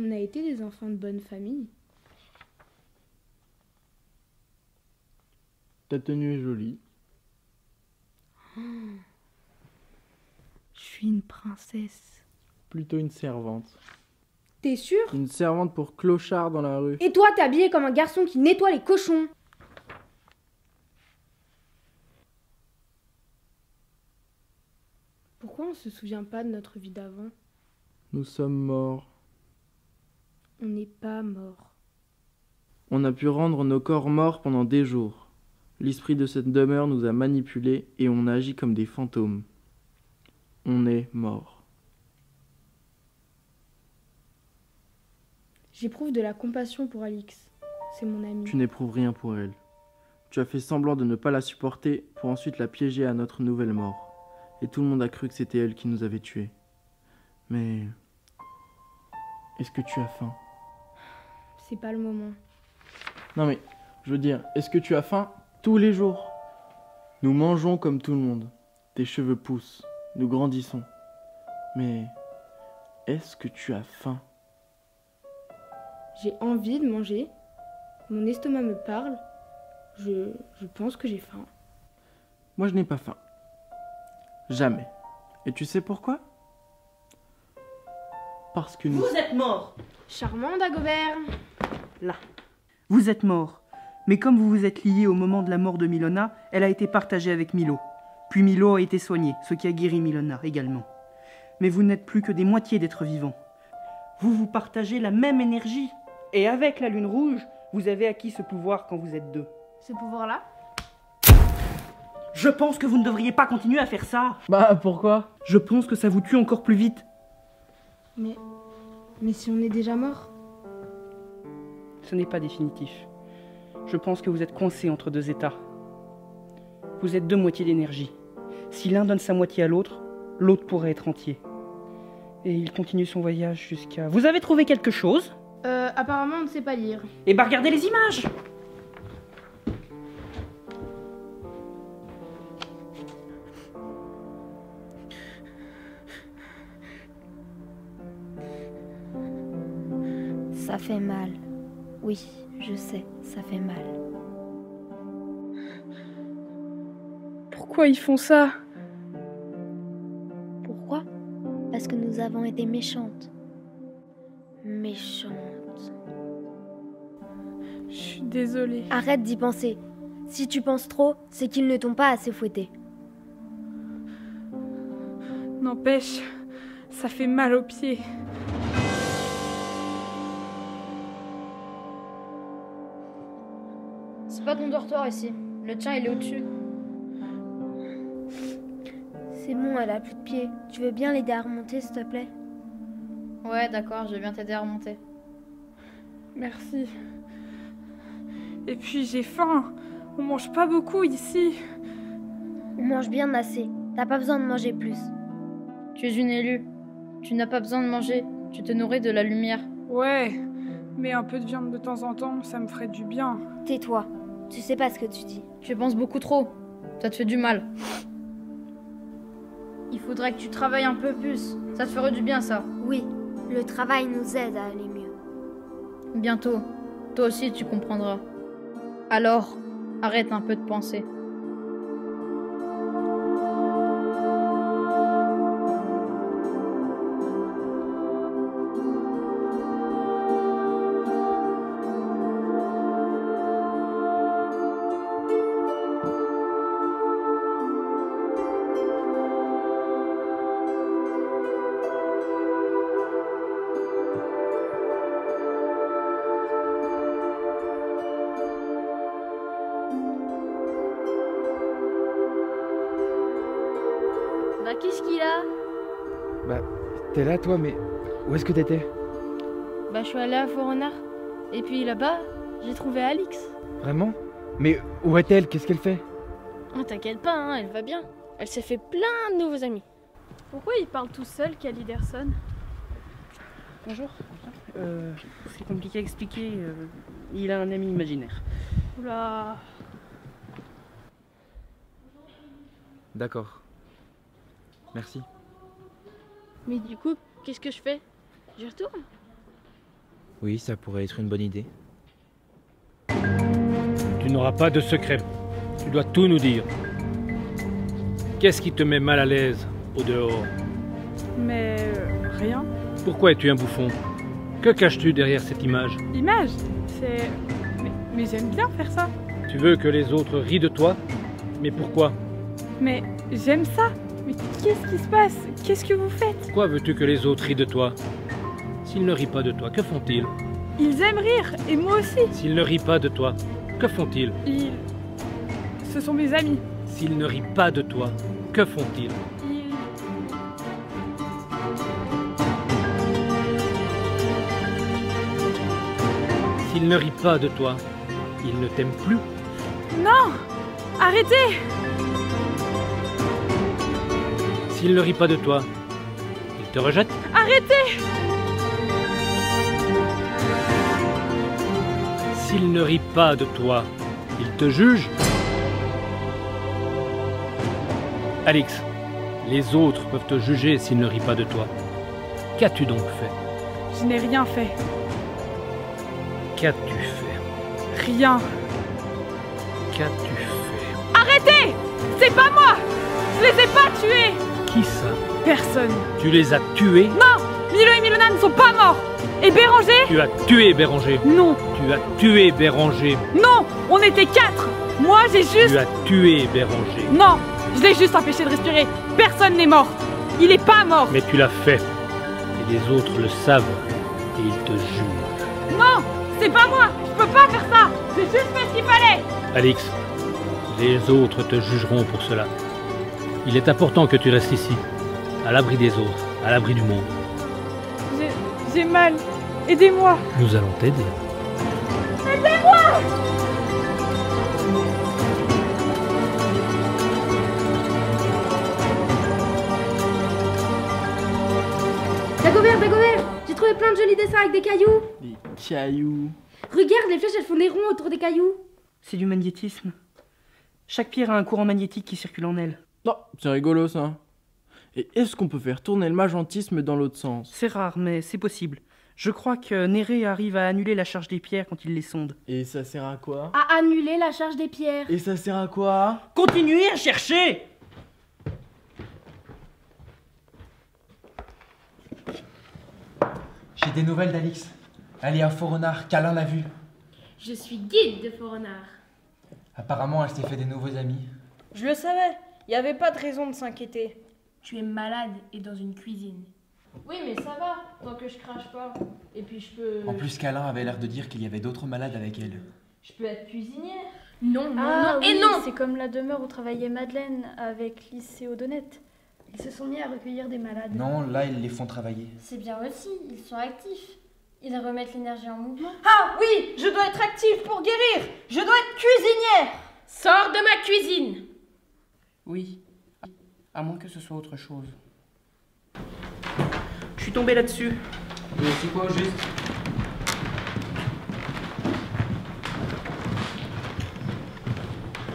On a été des enfants de bonne famille. Ta tenue est jolie. Oh. Je suis une princesse. Plutôt une servante. T'es sûr? Une servante pour clochard dans la rue. Et toi, t'es habillé comme un garçon qui nettoie les cochons. Pourquoi on se souvient pas de notre vie d'avant? Nous sommes morts. On n'est pas morts. On a pu rendre nos corps morts pendant des jours. L'esprit de cette demeure nous a manipulés et on a agi comme des fantômes. On est morts. J'éprouve de la compassion pour Alix. C'est mon amie. Tu n'éprouves rien pour elle. Tu as fait semblant de ne pas la supporter pour ensuite la piéger à notre nouvelle mort. Et tout le monde a cru que c'était elle qui nous avait tués. Mais... est-ce que tu as faim? C'est pas le moment. Non mais, je veux dire, est-ce que tu as faim tous les jours? Nous mangeons comme tout le monde. Tes cheveux poussent. Nous grandissons. Mais... est-ce que tu as faim? J'ai envie de manger. Mon estomac me parle. Je pense que j'ai faim. Moi, je n'ai pas faim. Jamais. Et tu sais pourquoi? Parce que nous... Vous êtes mort! Charmant, Dagobert. Là. Vous êtes mort. Mais comme vous vous êtes liés au moment de la mort de Milona, elle a été partagée avec Milo. Puis Milo a été soigné, ce qui a guéri Milona également. Mais vous n'êtes plus que des moitiés d'êtres vivants. Vous vous partagez la même énergie. Et avec la lune rouge, vous avez acquis ce pouvoir quand vous êtes deux. Ce pouvoir-là? Je pense que vous ne devriez pas continuer à faire ça. Bah, pourquoi? Je pense que ça vous tue encore plus vite. Mais si on est déjà mort? Ce n'est pas définitif. Je pense que vous êtes coincés entre deux états. Vous êtes deux moitiés d'énergie. Si l'un donne sa moitié à l'autre, l'autre pourrait être entier. Et il continue son voyage jusqu'à... Vous avez trouvé quelque chose? Apparemment, on ne sait pas lire. Eh ben, regardez les images! Ça fait mal. Oui, je sais, ça fait mal. Pourquoi ils font ça? Pourquoi? Parce que nous avons été méchantes. Méchantes. Désolée. Arrête d'y penser. Si tu penses trop, c'est qu'ils ne t'ont pas assez fouetté. N'empêche, ça fait mal aux pieds. C'est pas ton dortoir ici. Le tien, il est au-dessus. C'est bon, elle a plus de pieds. Tu veux bien l'aider à remonter, s'il te plaît? Ouais, d'accord, je vais bien t'aider à remonter. Merci. Et puis j'ai faim. On mange pas beaucoup ici. On mange bien assez. T'as pas besoin de manger plus. Tu es une élue. Tu n'as pas besoin de manger. Tu te nourris de la lumière. Ouais, mais un peu de viande de temps en temps, ça me ferait du bien. Tais-toi. Tu sais pas ce que tu dis. Tu penses beaucoup trop. Ça te fait du mal. Il faudrait que tu travailles un peu plus. Ça te ferait du bien, ça. Oui, le travail nous aide à aller mieux. Bientôt. Toi aussi, tu comprendras. Alors, arrête un peu de penser. Bah, qu'est-ce qu'il a? Bah, t'es là toi, mais où est-ce que t'étais? Bah, je suis allée à Fort-Renard. Et puis là-bas, j'ai trouvé Alix. Vraiment? Mais où est-elle? Qu'est-ce qu'elle fait? Oh, t'inquiète pas, hein, elle va bien. Elle s'est fait plein de nouveaux amis. Pourquoi il parle tout seul, Cal Iderson? Bonjour. C'est compliqué à expliquer. Il a un ami imaginaire. Oula. D'accord. Merci. Mais du coup, qu'est-ce que je fais? J'y retourne? Oui, ça pourrait être une bonne idée. Tu n'auras pas de secret. Tu dois tout nous dire. Qu'est-ce qui te met mal à l'aise au dehors? Mais rien. Pourquoi es-tu un bouffon? Que caches-tu derrière cette image? Image, c'est... Mais j'aime bien faire ça. Tu veux que les autres rient de toi? Mais pourquoi? Mais j'aime ça. Mais qu'est-ce qui se passe? Qu'est-ce que vous faites? Pourquoi veux-tu que les autres rient de toi? S'ils ne rient pas de toi, que font-ils? Ils aiment rire, et moi aussi. S'ils ne rient pas de toi, que font-ils? Ce sont mes amis. S'ils ne rient pas de toi, que font-ils? S'ils ne rient pas de toi, ils ne t'aiment plus? Non! Arrêtez! S'ils ne rient pas de toi, ils te rejettent? Arrêtez! S'ils ne rient pas de toi, ils te jugent? Alix, les autres peuvent te juger s'ils ne rient pas de toi. Qu'as-tu donc fait? Je n'ai rien fait. Qu'as-tu fait? Rien. Qu'as-tu fait? Arrêtez! C'est pas moi! Je les ai pas tués! Qui ça? Personne. Tu les as tués? Non! Milo et Milona ne sont pas morts! Et Béranger? Tu as tué Béranger? Non. Tu as tué Béranger? Non! On était 4! Moi j'ai juste... Tu as tué Béranger? Non! Je l'ai juste empêché de respirer. Personne n'est mort. Il est pas mort. Mais tu l'as fait. Et les autres le savent. Et ils te jugent. Non! C'est pas moi! Je peux pas faire ça! J'ai juste fait ce qu'il fallait! Alix, les autres te jugeront pour cela. Il est important que tu restes ici, à l'abri des autres, à l'abri du monde. J'ai mal. Aidez-moi. Nous allons t'aider. Aidez-moi! Dagobert, j'ai trouvé plein de jolis dessins avec des cailloux. Des cailloux? Regarde, les flèches, elles font des ronds autour des cailloux. C'est du magnétisme. Chaque pierre a un courant magnétique qui circule en elle. Non, c'est rigolo ça. Et est-ce qu'on peut faire tourner le magentisme dans l'autre sens? C'est rare, mais c'est possible. Je crois que Néré arrive à annuler la charge des pierres quand il les sonde. Et ça sert à quoi? À annuler la charge des pierres. Et ça sert à quoi? Continuez à chercher! J'ai des nouvelles d'Alix. Elle est à Fort-Renard, Calin l'a vue. Je suis guide de Faux Renard. Apparemment, elle s'est fait des nouveaux amis. Je le savais, il n'y avait pas de raison de s'inquiéter. Tu es malade et dans une cuisine. Oui, mais ça va, tant que je crache pas. Et puis je peux... En plus, Câlin avait l'air de dire qu'il y avait d'autres malades avec elle. Je peux être cuisinière. Non, non, Ah, non, oui, et non. C'est comme la demeure où travaillait Madeleine avec Lys et Odonnette. Ils se sont mis à recueillir des malades. Non, là, ils les font travailler. C'est bien aussi, ils sont actifs. Ils remettent l'énergie en mouvement. Ah oui, je dois être active pour guérir. Je dois être cuisinière. Sors de ma cuisine. Oui, à moins que ce soit autre chose. Je suis tombé là-dessus. Mais c'est quoi au juste?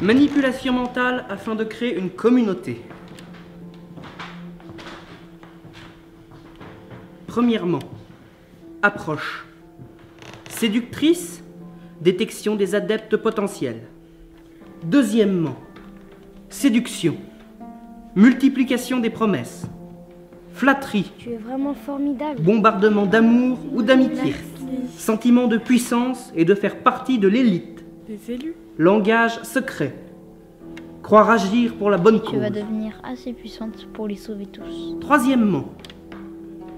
Manipulation mentale afin de créer une communauté. Premièrement, approche. Séductrice, détection des adeptes potentiels. Deuxièmement, séduction, multiplication des promesses. Flatterie, Tu es vraiment formidable. bombardement d'amour ou d'amitié. Sentiment de puissance et de faire partie de l'élite. Des élus. Langage secret. Croire agir pour la bonne Tu vas cause. devenir assez puissante pour les sauver tous. Troisièmement,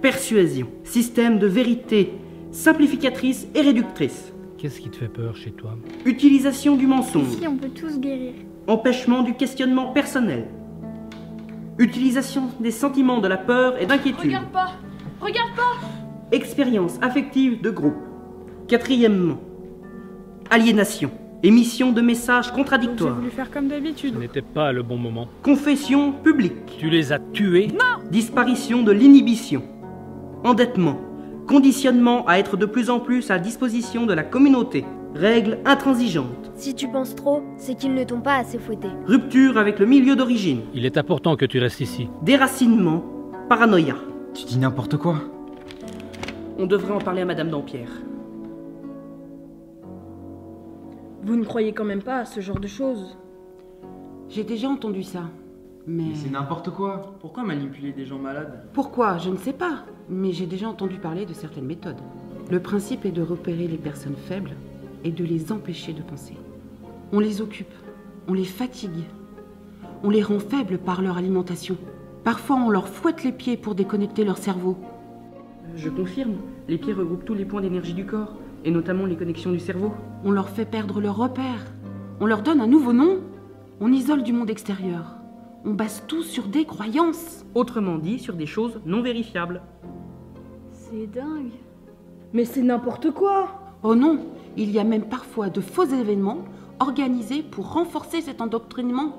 persuasion. Système de vérité simplificatrice et réductrice. Qu'est-ce qui te fait peur chez toi? Utilisation du mensonge. Ici, on peut tous guérir. Empêchement du questionnement personnel. Utilisation des sentiments de la peur et d'inquiétude. Regarde pas. Regarde pas. Expérience affective de groupe. Quatrièmement, aliénation. Émission de messages J'ai contradictoires. voulu faire comme d'habitude. Ce n'était pas le bon moment. Confession publique. Tu les as tués? Disparition de l'inhibition. Endettement. Conditionnement à être de plus en plus à disposition de la communauté. Règles intransigeantes. Si tu penses trop, c'est qu'ils ne t'ont pas assez fouetté. Rupture avec le milieu d'origine. Il est important que tu restes ici. Déracinement. Paranoïa. Tu dis n'importe quoi. On devrait en parler à Madame Dampierre. Vous ne croyez quand même pas à ce genre de choses? J'ai déjà entendu ça. Mais C'est n'importe quoi. Pourquoi manipuler des gens malades? pourquoi? Je ne sais pas. Mais j'ai déjà entendu parler de certaines méthodes. Le principe est de repérer les personnes faibles et de les empêcher de penser. On les occupe, on les fatigue, on les rend faibles par leur alimentation. Parfois, on leur fouette les pieds pour déconnecter leur cerveau. Je confirme, les pieds regroupent tous les points d'énergie du corps, et notamment les connexions du cerveau. On leur fait perdre leurs repères. On leur donne un nouveau nom. On isole du monde extérieur. On base tout sur des croyances. Autrement dit, sur des choses non vérifiables. C'est dingue. Mais c'est n'importe quoi. Oh non, il y a même parfois de faux événements organisés pour renforcer cet endoctrinement.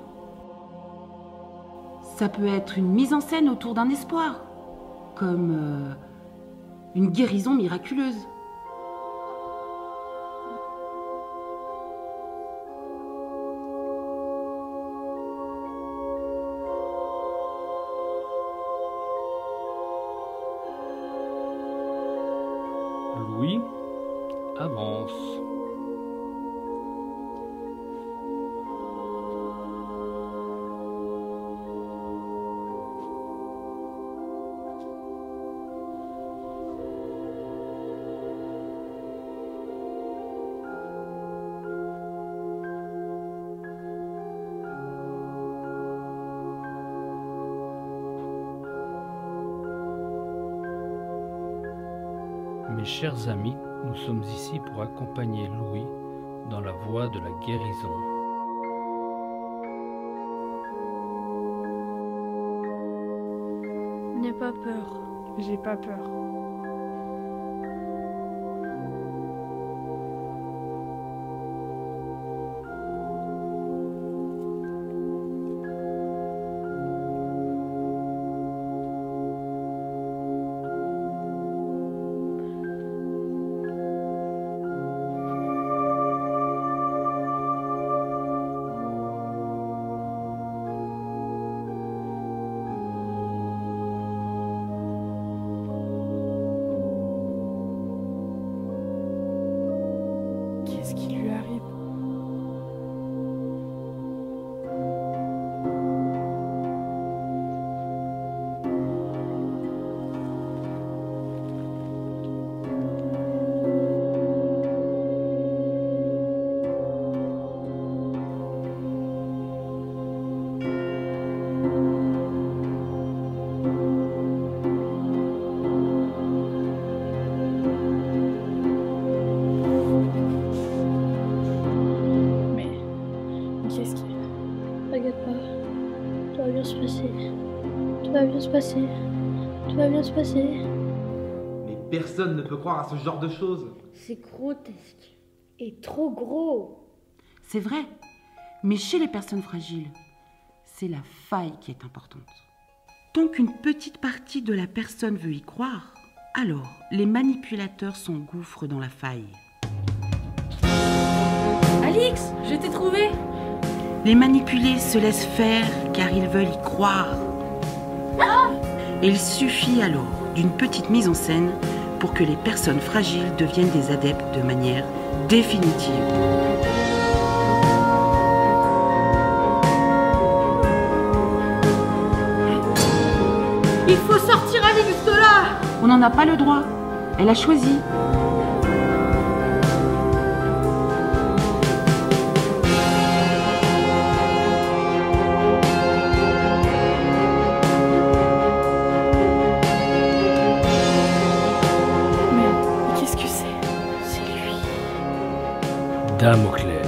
Ça peut être une mise en scène autour d'un espoir, comme une guérison miraculeuse. Louis, avance. Mes chers amis, nous sommes ici pour accompagner Louis dans la voie de la guérison. N'aie pas peur. J'ai pas peur. Qu'est-ce qui... T'inquiète pas. Tout va bien se passer. Tout va bien se passer. Tout va bien se passer. Mais personne ne peut croire à ce genre de choses. C'est grotesque. Et trop gros. C'est vrai, mais chez les personnes fragiles, c'est la faille qui est importante. Tant qu'une petite partie de la personne veut y croire, alors les manipulateurs s'engouffrent dans la faille. Alix, je t'ai trouvé. Les manipulés se laissent faire car ils veulent y croire. Et il suffit alors d'une petite mise en scène pour que les personnes fragiles deviennent des adeptes de manière définitive. Il faut sortir Alix de là. On n'en a pas le droit. Elle a choisi. Mais qu'est-ce que c'est? C'est lui. Damoclès.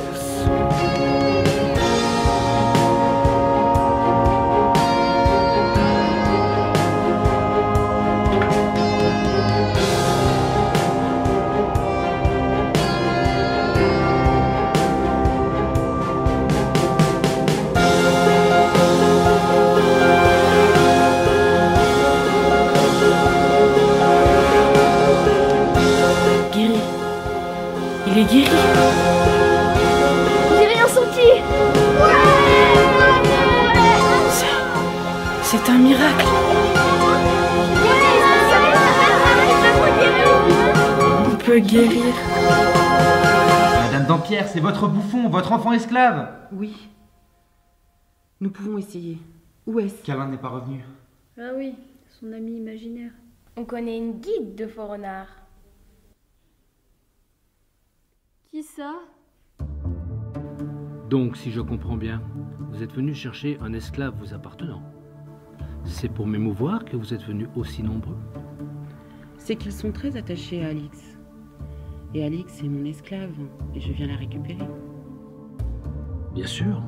Guéri. Il est guéri. J'ai rien senti. C'est un miracle. On peut guérir. Madame Dampierre, c'est votre bouffon, votre enfant esclave. Oui. Nous pouvons essayer. Où est-ce? Calin n'est pas revenu. Ah oui, son ami imaginaire. On connaît une guide de faux renards. Qui ça? Donc, si je comprends bien, vous êtes venu chercher un esclave vous appartenant. C'est pour m'émouvoir que vous êtes venus aussi nombreux. C'est qu'ils sont très attachés à Alix. Et Alix est mon esclave, et je viens la récupérer. Bien sûr,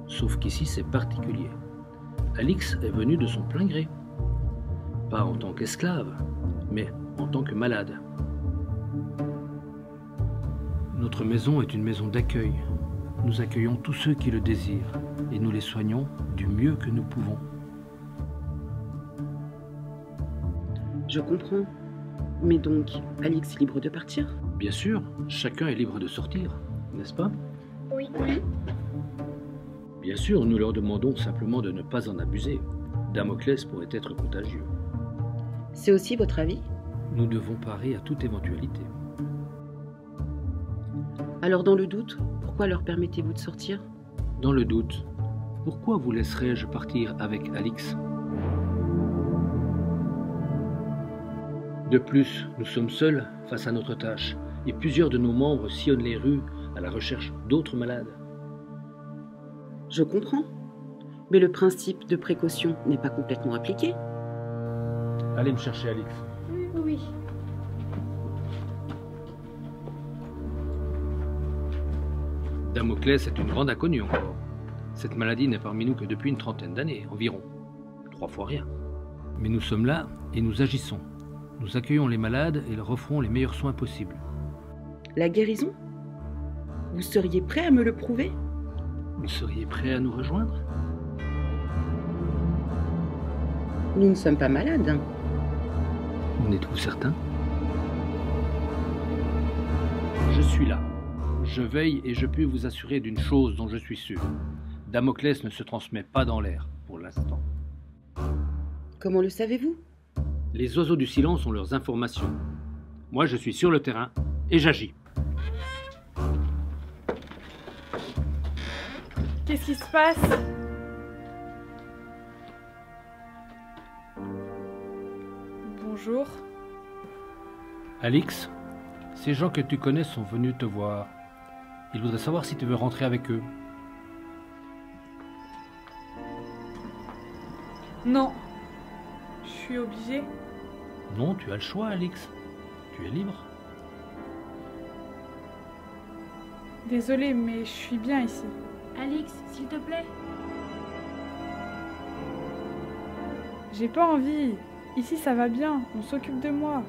sauf qu'ici c'est particulier. Alix est venue de son plein gré. Pas en tant qu'esclave, mais en tant que malade. Notre maison est une maison d'accueil. Nous accueillons tous ceux qui le désirent et nous les soignons du mieux que nous pouvons. Je comprends. Mais donc, Alix est libre de partir? Bien sûr, chacun est libre de sortir, n'est-ce pas? Oui. Bien sûr, nous leur demandons simplement de ne pas en abuser. Damoclès pourrait être contagieux. C'est aussi votre avis? Nous devons parer à toute éventualité. Alors dans le doute, pourquoi leur permettez-vous de sortir? Dans le doute, pourquoi vous laisserais-je partir avec Alix? De plus, nous sommes seuls face à notre tâche, et plusieurs de nos membres sillonnent les rues à la recherche d'autres malades. Je comprends, mais le principe de précaution n'est pas complètement appliqué. Allez me chercher Alix. Oui. Damoclès est une grande inconnue encore. Cette maladie n'est parmi nous que depuis une 30aine d'années, environ. 3 fois rien. Mais nous sommes là et nous agissons. Nous accueillons les malades et leur offrons les meilleurs soins possibles. La guérison? Vous seriez prêt à me le prouver? Vous seriez prêt à nous rejoindre? Nous ne sommes pas malades. Hein. En êtes-vous certain? Je suis là. Je veille et je puis vous assurer d'une chose dont je suis sûr. Damoclès ne se transmet pas dans l'air, pour l'instant. Comment le savez-vous? Les oiseaux du silence ont leurs informations. Moi, je suis sur le terrain et j'agis. Qu'est-ce qui se passe? Bonjour. Alix, ces gens que tu connais sont venus te voir. Ils voudraient savoir si tu veux rentrer avec eux. Non. Je suis obligée. Non, tu as le choix, Alix. Tu es libre. Désolée, mais je suis bien ici. Alix, s'il te plaît. J'ai pas envie. Ici, ça va bien. On s'occupe de moi.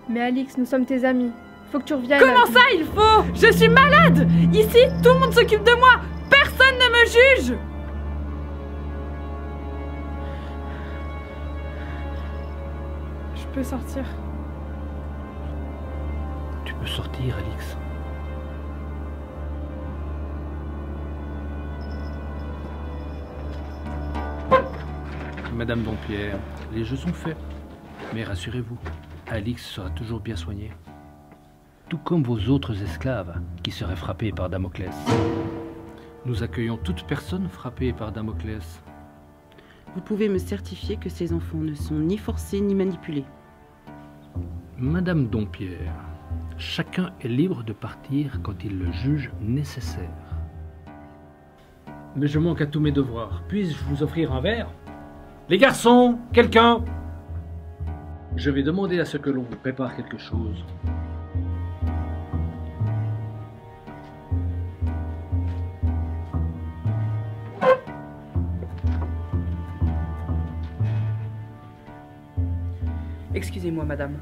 Mais Alix, nous sommes tes amis. Faut que tu reviennes. Comment ça, il faut? Je suis malade! Ici, tout le monde s'occupe de moi! Personne ne me juge! Je peux sortir. Tu peux sortir, Alix. Madame Dompierre, les jeux sont faits. Mais rassurez-vous, Alix sera toujours bien soignée. Tout comme vos autres esclaves qui seraient frappés par Damoclès. Nous accueillons toute personne frappée par Damoclès. Vous pouvez me certifier que ces enfants ne sont ni forcés ni manipulés. Madame Dompierre, chacun est libre de partir quand il le juge nécessaire. Mais je manque à tous mes devoirs. Puis-je vous offrir un verre? Les garçons, quelqu'un? Je vais demander à ce que l'on vous prépare quelque chose. Excusez-moi, madame.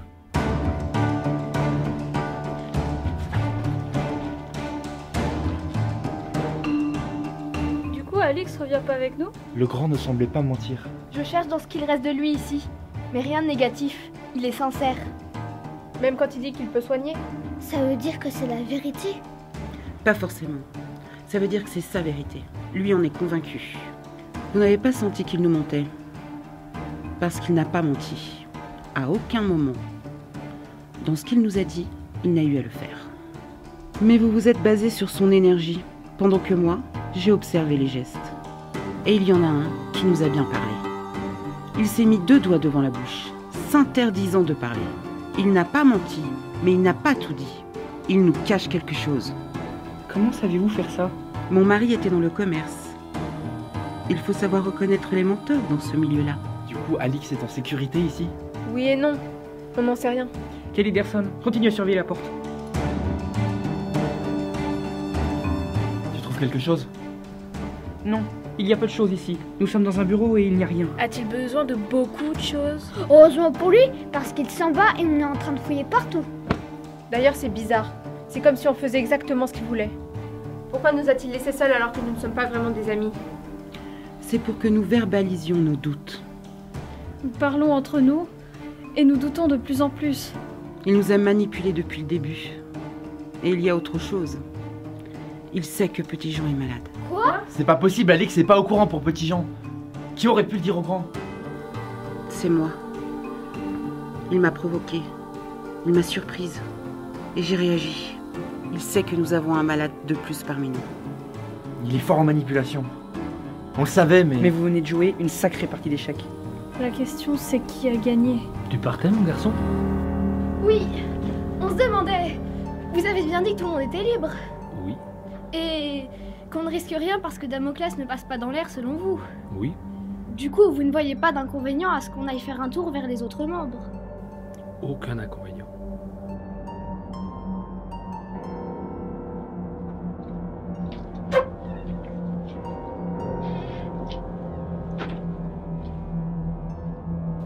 Du coup, Alix revient pas avec nous? Le grand ne semblait pas mentir. Je cherche dans ce qu'il reste de lui ici. Mais rien de négatif. Il est sincère. Même quand il dit qu'il peut soigner? Ça veut dire que c'est la vérité? Pas forcément. Ça veut dire que c'est sa vérité. Lui en est convaincu. Vous n'avez pas senti qu'il nous mentait? Parce qu'il n'a pas menti. À aucun moment. Dans ce qu'il nous a dit, il n'a eu à le faire. Mais vous vous êtes basé sur son énergie, pendant que moi, j'ai observé les gestes. Et il y en a un qui nous a bien parlé. Il s'est mis 2 doigts devant la bouche, s'interdisant de parler. Il n'a pas menti, mais il n'a pas tout dit. Il nous cache quelque chose. Comment savez-vous faire ça? Mon mari était dans le commerce. Il faut savoir reconnaître les menteurs dans ce milieu-là. Du coup, Alix est en sécurité ici? Oui et non. On n'en sait rien. Kelly Derson, continue à surveiller la porte. Tu trouves quelque chose? Non, il y a peu de choses ici. Nous sommes dans un bureau et il n'y a rien. A-t-il besoin de beaucoup de choses? Heureusement pour lui, parce qu'il s'en va et on est en train de fouiller partout. D'ailleurs, c'est bizarre. C'est comme si on faisait exactement ce qu'il voulait. Pourquoi nous a-t-il laissés seuls alors que nous ne sommes pas vraiment des amis? C'est pour que nous verbalisions nos doutes. Nous parlons entre nous et nous doutons de plus en plus. Il nous a manipulés depuis le début. Et il y a autre chose. Il sait que Petit Jean est malade. Quoi? C'est pas possible, Alix n'est pas au courant pour Petit Jean. Qui aurait pu le dire au grand? C'est moi. Il m'a provoquée. Il m'a surprise. Et j'ai réagi. Il sait que nous avons un malade de plus parmi nous. Il est fort en manipulation. On le savait, mais... Mais vous venez de jouer une sacrée partie d'échecs. La question, c'est qui a gagné? Tu partais, mon garçon? Oui, on se demandait. Vous avez bien dit que tout le monde était libre. Oui. Et qu'on ne risque rien parce que Damoclès ne passe pas dans l'air selon vous. Oui. Du coup, vous ne voyez pas d'inconvénient à ce qu'on aille faire un tour vers les autres membres? Aucun inconvénient.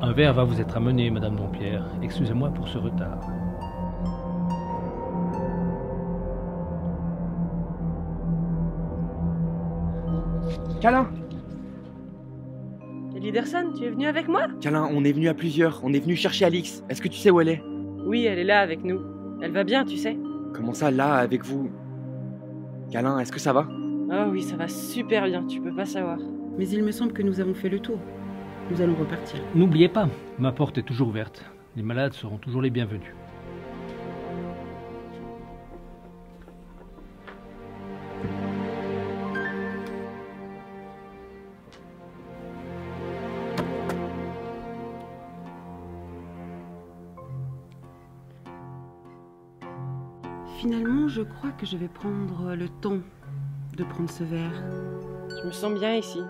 Un verre va vous être amené, Madame Dompierre. Excusez-moi pour ce retard. Câlin! Kelly Derson, tu es venu avec moi? Câlin, on est venu à plusieurs. On est venu chercher Alix. Est-ce que tu sais où elle est? Oui, elle est là avec nous. Elle va bien, tu sais. Comment ça, là, avec vous? Câlin, est-ce que ça va? Ah oui, ça va super bien, tu peux pas savoir. Mais il me semble que nous avons fait le tour. Nous allons repartir. N'oubliez pas, ma porte est toujours ouverte. Les malades seront toujours les bienvenus. Finalement, je crois que je vais prendre le temps de prendre ce verre. Je me sens bien ici.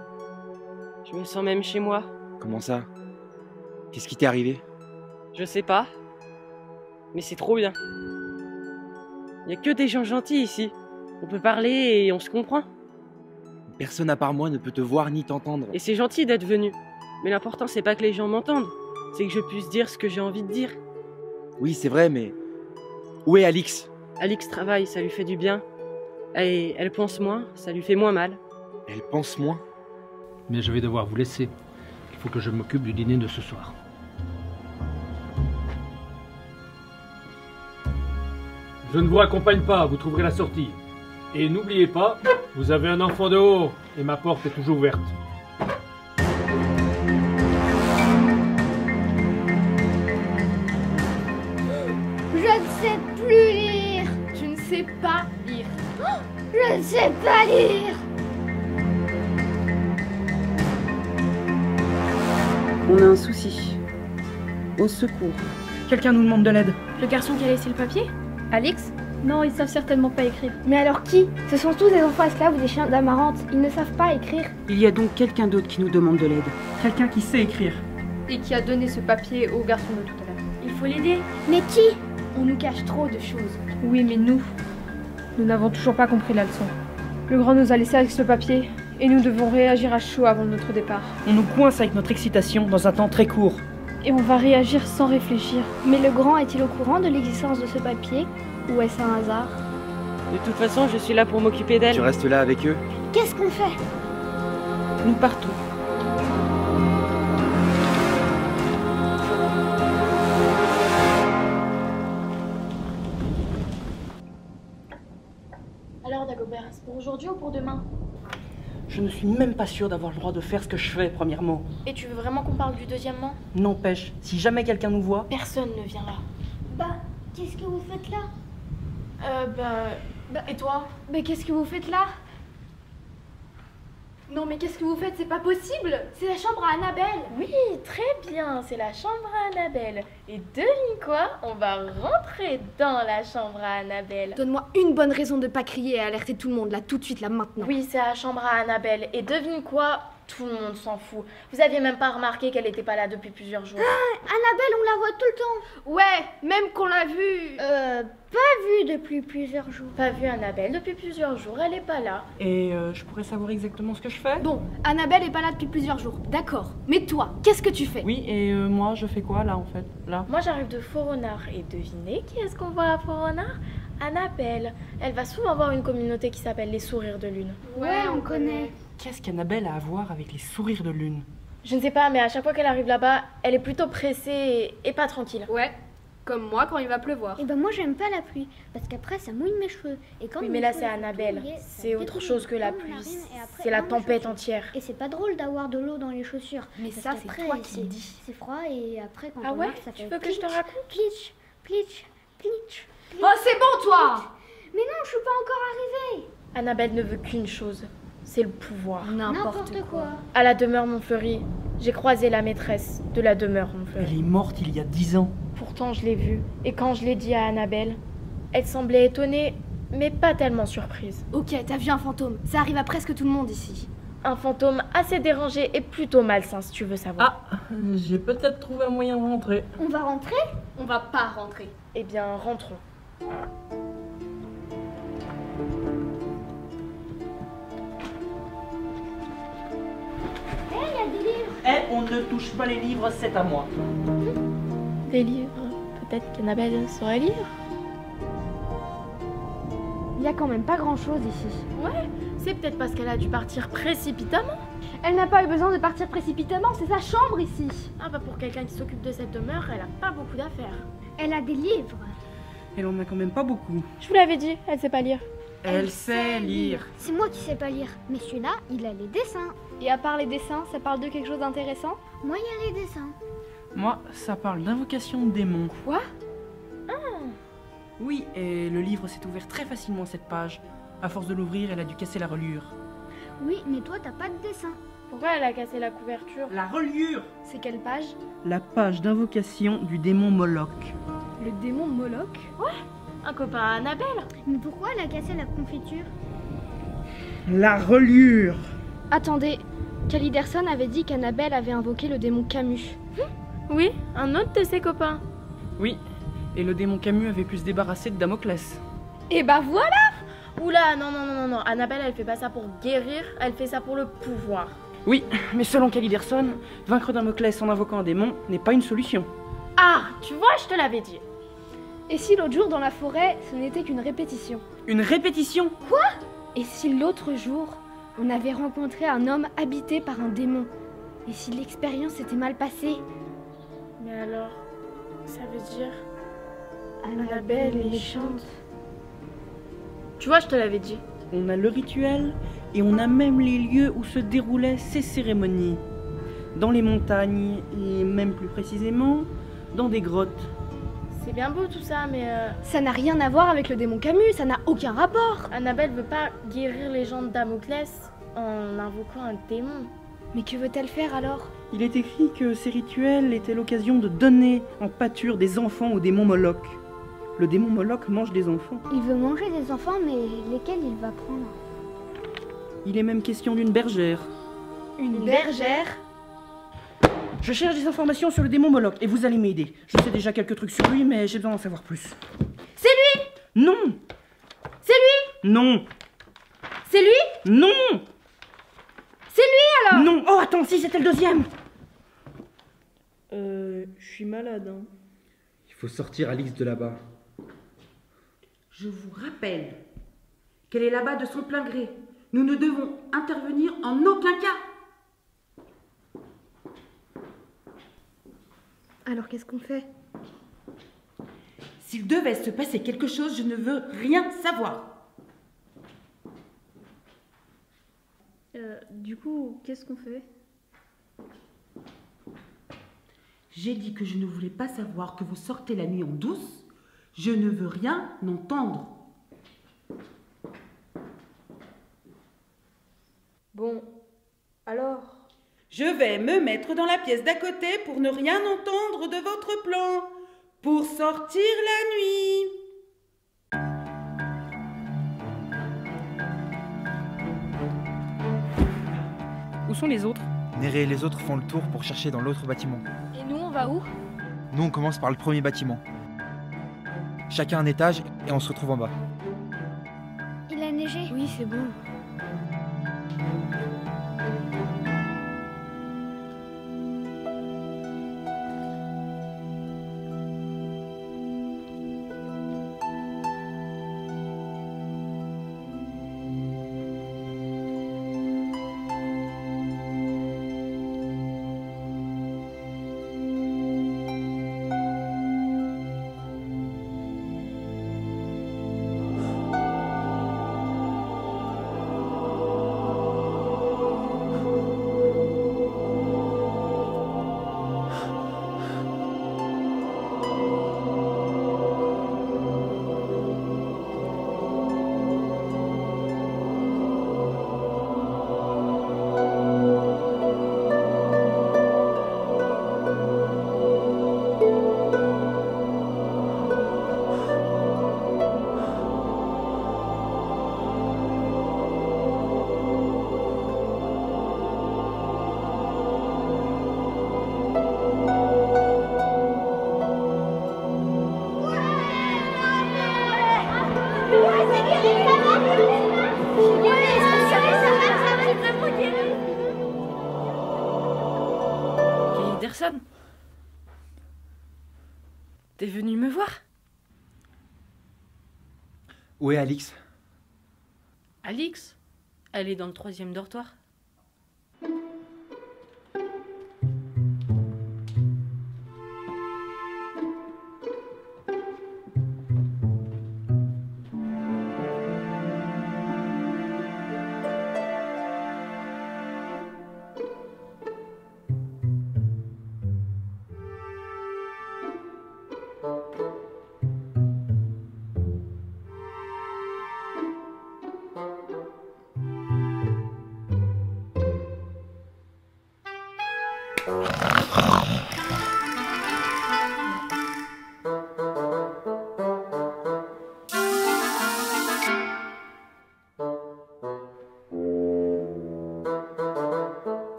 Je me sens même chez moi. Comment ça? Qu'est-ce qui t'est arrivé? Je sais pas. Mais c'est trop bien. Il y a que des gens gentils ici. On peut parler et on se comprend. Personne à part moi ne peut te voir ni t'entendre. Et c'est gentil d'être venu. Mais l'important, c'est pas que les gens m'entendent. C'est que je puisse dire ce que j'ai envie de dire. Oui, c'est vrai, mais... Où est Alix? Alix travaille, ça lui fait du bien. Et elle pense moins, ça lui fait moins mal. Elle pense moins? Mais je vais devoir vous laisser. Il faut que je m'occupe du dîner de ce soir. Je ne vous raccompagne pas, vous trouverez la sortie. Et n'oubliez pas, vous avez un enfant dehors et ma porte est toujours ouverte. Je ne sais plus lire. Tu ne sais pas lire. Je ne sais pas lire. On a un souci. Au secours. Quelqu'un nous demande de l'aide. Le garçon qui a laissé le papier? Alix? Non, ils savent certainement pas écrire. Mais alors qui? Ce sont tous des enfants esclaves ou des chiens d'amarante. Ils ne savent pas écrire. Il y a donc quelqu'un d'autre qui nous demande de l'aide. Quelqu'un qui sait écrire. Et qui a donné ce papier au garçon de tout à l'heure. Il faut l'aider. Mais qui? On nous cache trop de choses. Oui, mais nous n'avons toujours pas compris la leçon. Le grand nous a laissé avec ce papier et nous devons réagir à chaud avant notre départ. On nous coince avec notre excitation dans un temps très court. Et on va réagir sans réfléchir. Mais le grand est-il au courant de l'existence de ce papier? Ou est-ce un hasard? De toute façon, je suis là pour m'occuper d'elle. Tu restes là avec eux? Qu'est-ce qu'on fait? Nous partons. Alors Dagobert, c'est pour aujourd'hui ou pour demain? Je ne suis même pas sûr d'avoir le droit de faire ce que je fais, premièrement. Et tu veux vraiment qu'on parle du deuxièmement? N'empêche, si jamais quelqu'un nous voit... Personne ne vient là. Bah, qu'est-ce que vous faites là? Et toi? Mais qu'est-ce que vous faites là? Non, mais qu'est-ce que vous faites? C'est pas possible! C'est la chambre à Annabelle! Oui, très bien, c'est la chambre à Annabelle. Et devine quoi? On va rentrer dans la chambre à Annabelle. Donne-moi une bonne raison de pas crier et alerter tout le monde, là, tout de suite, là, maintenant. Oui, c'est la chambre à Annabelle. Et devine quoi? Tout le monde s'en fout. Vous aviez même pas remarqué qu'elle était pas là depuis plusieurs jours. Annabelle, on la voit tout le temps! Ouais, même qu'on l'a vue! Pas vue depuis plusieurs jours. Pas vue Annabelle depuis plusieurs jours, elle est pas là. Et je pourrais savoir exactement ce que je fais? Bon, Annabelle est pas là depuis plusieurs jours, d'accord. Mais toi, qu'est-ce que tu fais? Oui, et moi, je fais quoi, là, en fait? Là? Moi, j'arrive de Faux-Renard. Et devinez qui est-ce qu'on voit à Faux-Renard? Annabelle. Elle va souvent voir une communauté qui s'appelle les Sourires de Lune. Ouais, on connaît. Qu'est-ce qu'Annabelle a à voir avec les sourires de lune? Je ne sais pas, mais à chaque fois qu'elle arrive là-bas, elle est plutôt pressée et pas tranquille. Ouais, comme moi quand il va pleuvoir. Et ben moi j'aime pas la pluie, parce qu'après ça mouille mes cheveux. Et quand oui, mais là c'est Annabelle, c'est autre chose que la pluie, c'est la tempête entière. Et c'est pas drôle d'avoir de l'eau dans les chaussures. Mais ça c'est toi qui le dis. C'est froid et après quand on marche ça fait... Tu veux que je te raconte? Plitch, plitch, plitch. Oh c'est bon toi! Mais non, je suis pas encore arrivée. Annabelle ne veut qu'une chose. C'est le pouvoir. N'importe quoi. À la demeure Montfleury, j'ai croisé la maîtresse de la demeure Montfleury. Elle est morte il y a 10 ans. Pourtant, je l'ai vue. Et quand je l'ai dit à Annabelle, elle semblait étonnée, mais pas tellement surprise. Ok, t'as vu un fantôme. Ça arrive à presque tout le monde ici. Un fantôme assez dérangé et plutôt malsain, si tu veux savoir. Ah, j'ai peut-être trouvé un moyen de rentrer. On va rentrer? On va pas rentrer. Eh bien, rentrons. On ne touche pas les livres, c'est à moi. Des livres? Peut-être qu'Annabelle saurait lire? Il y a quand même pas grand-chose ici. Ouais, c'est peut-être parce qu'elle a dû partir précipitamment. Elle n'a pas eu besoin de partir précipitamment, c'est sa chambre ici. Ah bah pour quelqu'un qui s'occupe de cette demeure, elle a pas beaucoup d'affaires. Elle a des livres. Elle en a quand même pas beaucoup. Je vous l'avais dit, elle sait pas lire. Elle sait lire. C'est moi qui sais pas lire, mais celui-là, il a les dessins. Et à part les dessins, ça parle de quelque chose d'intéressant? Moi, il y a les dessins. Moi, ça parle d'invocation de démons. Quoi? Oui, et le livre s'est ouvert très facilement cette page. À force de l'ouvrir, elle a dû casser la reliure. Oui, mais toi, t'as pas de dessin. Pourquoi elle a cassé la couverture? La reliure! C'est quelle page? La page d'invocation du démon Moloch. Le démon Moloch? Ouais, un copain à Annabelle. Mais pourquoi elle a cassé la confiture? La reliure! Attendez, Caliderson avait dit qu'Annabelle avait invoqué le démon Camus. Oui, un autre de ses copains. Oui, et le démon Camus avait pu se débarrasser de Damoclès. Et bah voilà! Oula, non. Annabelle, elle fait pas ça pour guérir, elle fait ça pour le pouvoir. Oui, mais selon Caliderson, vaincre Damoclès en invoquant un démon n'est pas une solution. Ah, tu vois, je te l'avais dit. Et si l'autre jour dans la forêt, ce n'était qu'une répétition? Une répétition? Quoi? Et si l'autre jour, on avait rencontré un homme habité par un démon? Et si l'expérience s'était mal passée? Mais alors, ça veut dire... Annabelle est méchante. Tu vois, je te l'avais dit. On a le rituel et on a même les lieux où se déroulaient ces cérémonies. Dans les montagnes et même plus précisément, dans des grottes. C'est bien beau tout ça, mais... Ça n'a rien à voir avec le démon Camus, ça n'a aucun rapport. Annabelle veut pas guérir les gens de Damoclès en invoquant un démon. Mais que veut-elle faire alors? Il est écrit que ces rituels étaient l'occasion de donner en pâture des enfants au démon Moloch. Le démon Moloch mange des enfants. Il veut manger des enfants, mais lesquels il va prendre? Il est même question d'une bergère. Une bergère? Je cherche des informations sur le démon Moloch et vous allez m'aider. Je sais déjà quelques trucs sur lui, mais j'ai besoin d'en savoir plus. C'est lui! Non! C'est lui! Non! C'est lui! Non! C'est lui alors! Non! Oh, attends, si, c'était le deuxième! Je suis malade, hein. Il faut sortir Alix de là-bas. Je vous rappelle qu'elle est là-bas de son plein gré. Nous ne devons intervenir en aucun cas. Alors qu'est-ce qu'on fait? S'il devait se passer quelque chose, je ne veux rien savoir. Du coup, qu'est-ce qu'on fait? J'ai dit que je ne voulais pas savoir que vous sortez la nuit en douce. Je ne veux rien entendre. Bon, alors... Je vais me mettre dans la pièce d'à côté pour ne rien entendre de votre plan. Pour sortir la nuit. Où sont les autres? Néré et les autres font le tour pour chercher dans l'autre bâtiment. Et nous, on va où? Nous, on commence par le premier bâtiment. Chacun un étage et on se retrouve en bas. Il a neigé. Oui, c'est bon. Caliderson, t'es venu me voir? Où est Alix? Alix? Elle est dans le 3e dortoir.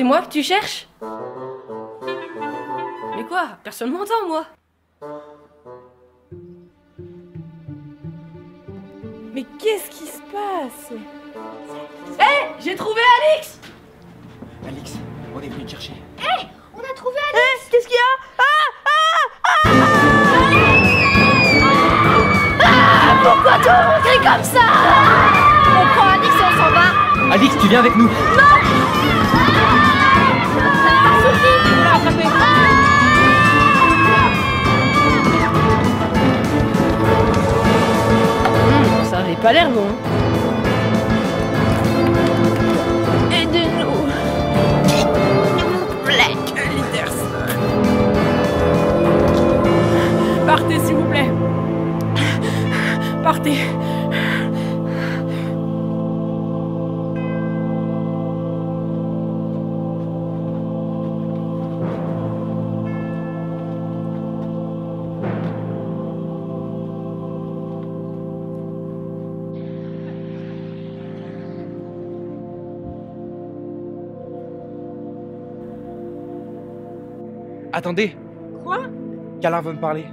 C'est moi que tu cherches? Mais quoi? Personne m'entend, moi. Mais qu'est-ce qui se passe? Hé, j'ai trouvé Alix! Alix, on est venu te chercher. Hé, on a trouvé Alix. Qu'est-ce qu'il y a? Pourquoi tout le monde crie comme ça? On prend Alix et on s'en va. Alix, tu viens avec nous. Ça avait pas l'air bon. Aidez-nous. Black Anderson. Partez, s'il vous plaît. Partez. Attendez. Quoi? Calin veut me parler.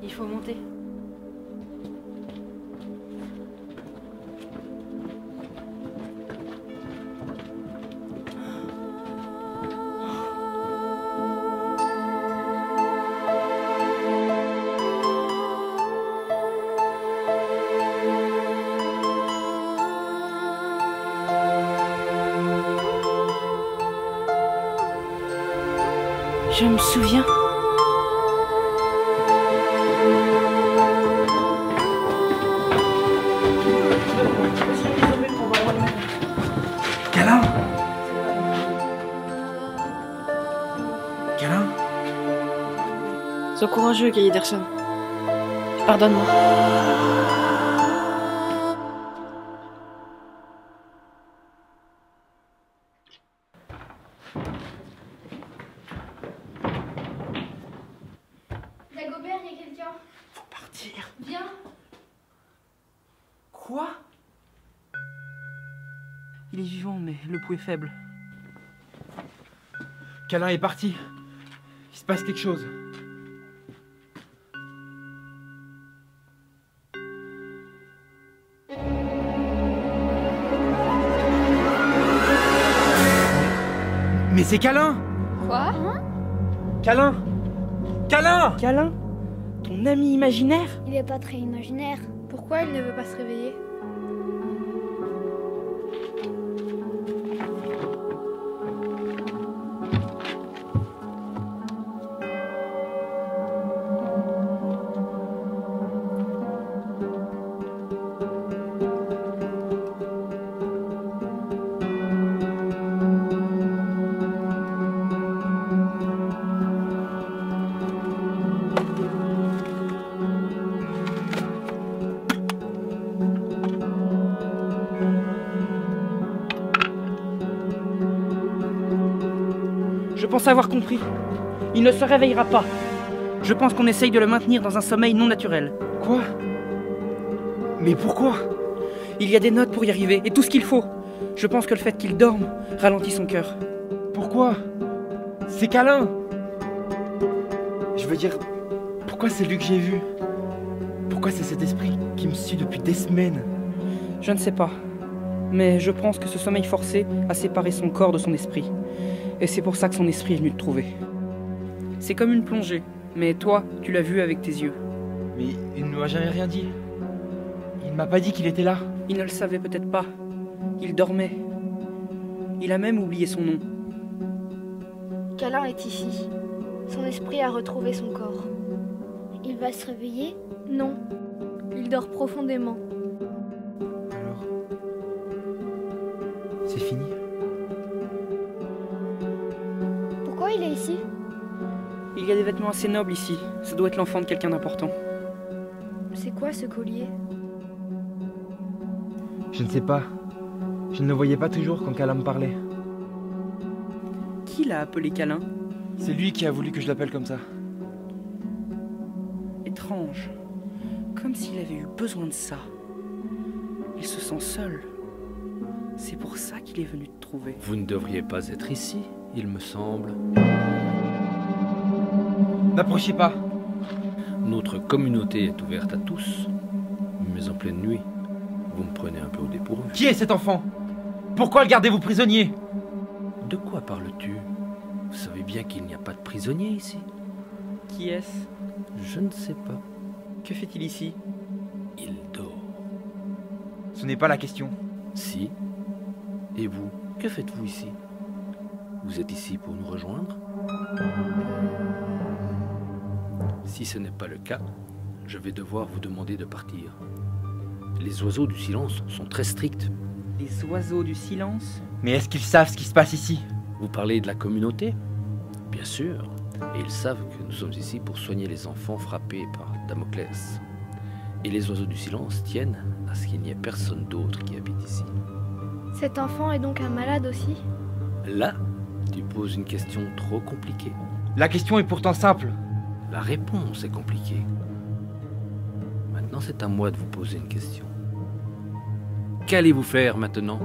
Il faut monter. Je me souviens. Calin! Calin? Sois courageux, Guy Anderson. Pardonne-moi. Dagobert, il y a quelqu'un. Faut partir. Viens. Quoi? Il est vivant, mais le pouls est faible. Calin est parti. Il se passe quelque chose. Mais c'est Calin! Quoi? Calin! Calin! Calin? Ton ami imaginaire? Il est pas très imaginaire. Pourquoi il ne veut pas se réveiller? Je pense avoir compris. Il ne se réveillera pas. Je pense qu'on essaye de le maintenir dans un sommeil non naturel. Quoi? Mais pourquoi? Il y a des notes pour y arriver, et tout ce qu'il faut. Je pense que le fait qu'il dorme ralentit son cœur. Pourquoi? C'est Calin! Je veux dire, pourquoi c'est lui que j'ai vu? Pourquoi c'est cet esprit qui me suit depuis des semaines? Je ne sais pas. Mais je pense que ce sommeil forcé a séparé son corps de son esprit. Et c'est pour ça que son esprit est venu te trouver. C'est comme une plongée, mais toi, tu l'as vu avec tes yeux. Mais il ne m'a jamais rien dit. Il m'a pas dit qu'il était là. Il ne le savait peut-être pas. Il dormait. Il a même oublié son nom. Calin est ici. Son esprit a retrouvé son corps. Il va se réveiller? Non, il dort profondément. Alors, c'est fini. Pourquoi il est ici? Il y a des vêtements assez nobles ici. Ça doit être l'enfant de quelqu'un d'important. C'est quoi ce collier? Je ne sais pas. Je ne le voyais pas toujours quand Calin me parlait. Qui l'a appelé Calin? C'est lui qui a voulu que je l'appelle comme ça. Étrange. Comme s'il avait eu besoin de ça. Il se sent seul. C'est pour ça qu'il est venu te trouver. Vous ne devriez pas être ici, il me semble. N'approchez pas. Notre communauté est ouverte à tous, mais en pleine nuit, vous me prenez un peu au dépourvu. Qui est cet enfant? Pourquoi le gardez-vous prisonnier? De quoi parles-tu? Vous savez bien qu'il n'y a pas de prisonnier ici. Qui est-ce? Je ne sais pas. Que fait-il ici? Il dort. Ce n'est pas la question. Si. Et vous, que faites-vous ici? Vous êtes ici pour nous rejoindre? Si ce n'est pas le cas, je vais devoir vous demander de partir. Les oiseaux du silence sont très stricts. Les oiseaux du silence? Mais est-ce qu'ils savent ce qui se passe ici? Vous parlez de la communauté? Bien sûr. Et ils savent que nous sommes ici pour soigner les enfants frappés par Damoclès. Et les oiseaux du silence tiennent à ce qu'il n'y ait personne d'autre qui habite ici. Cet enfant est donc un malade aussi? Là, tu poses une question trop compliquée. La question est pourtant simple. La réponse est compliquée. Maintenant, c'est à moi de vous poser une question. Qu'allez-vous faire maintenant?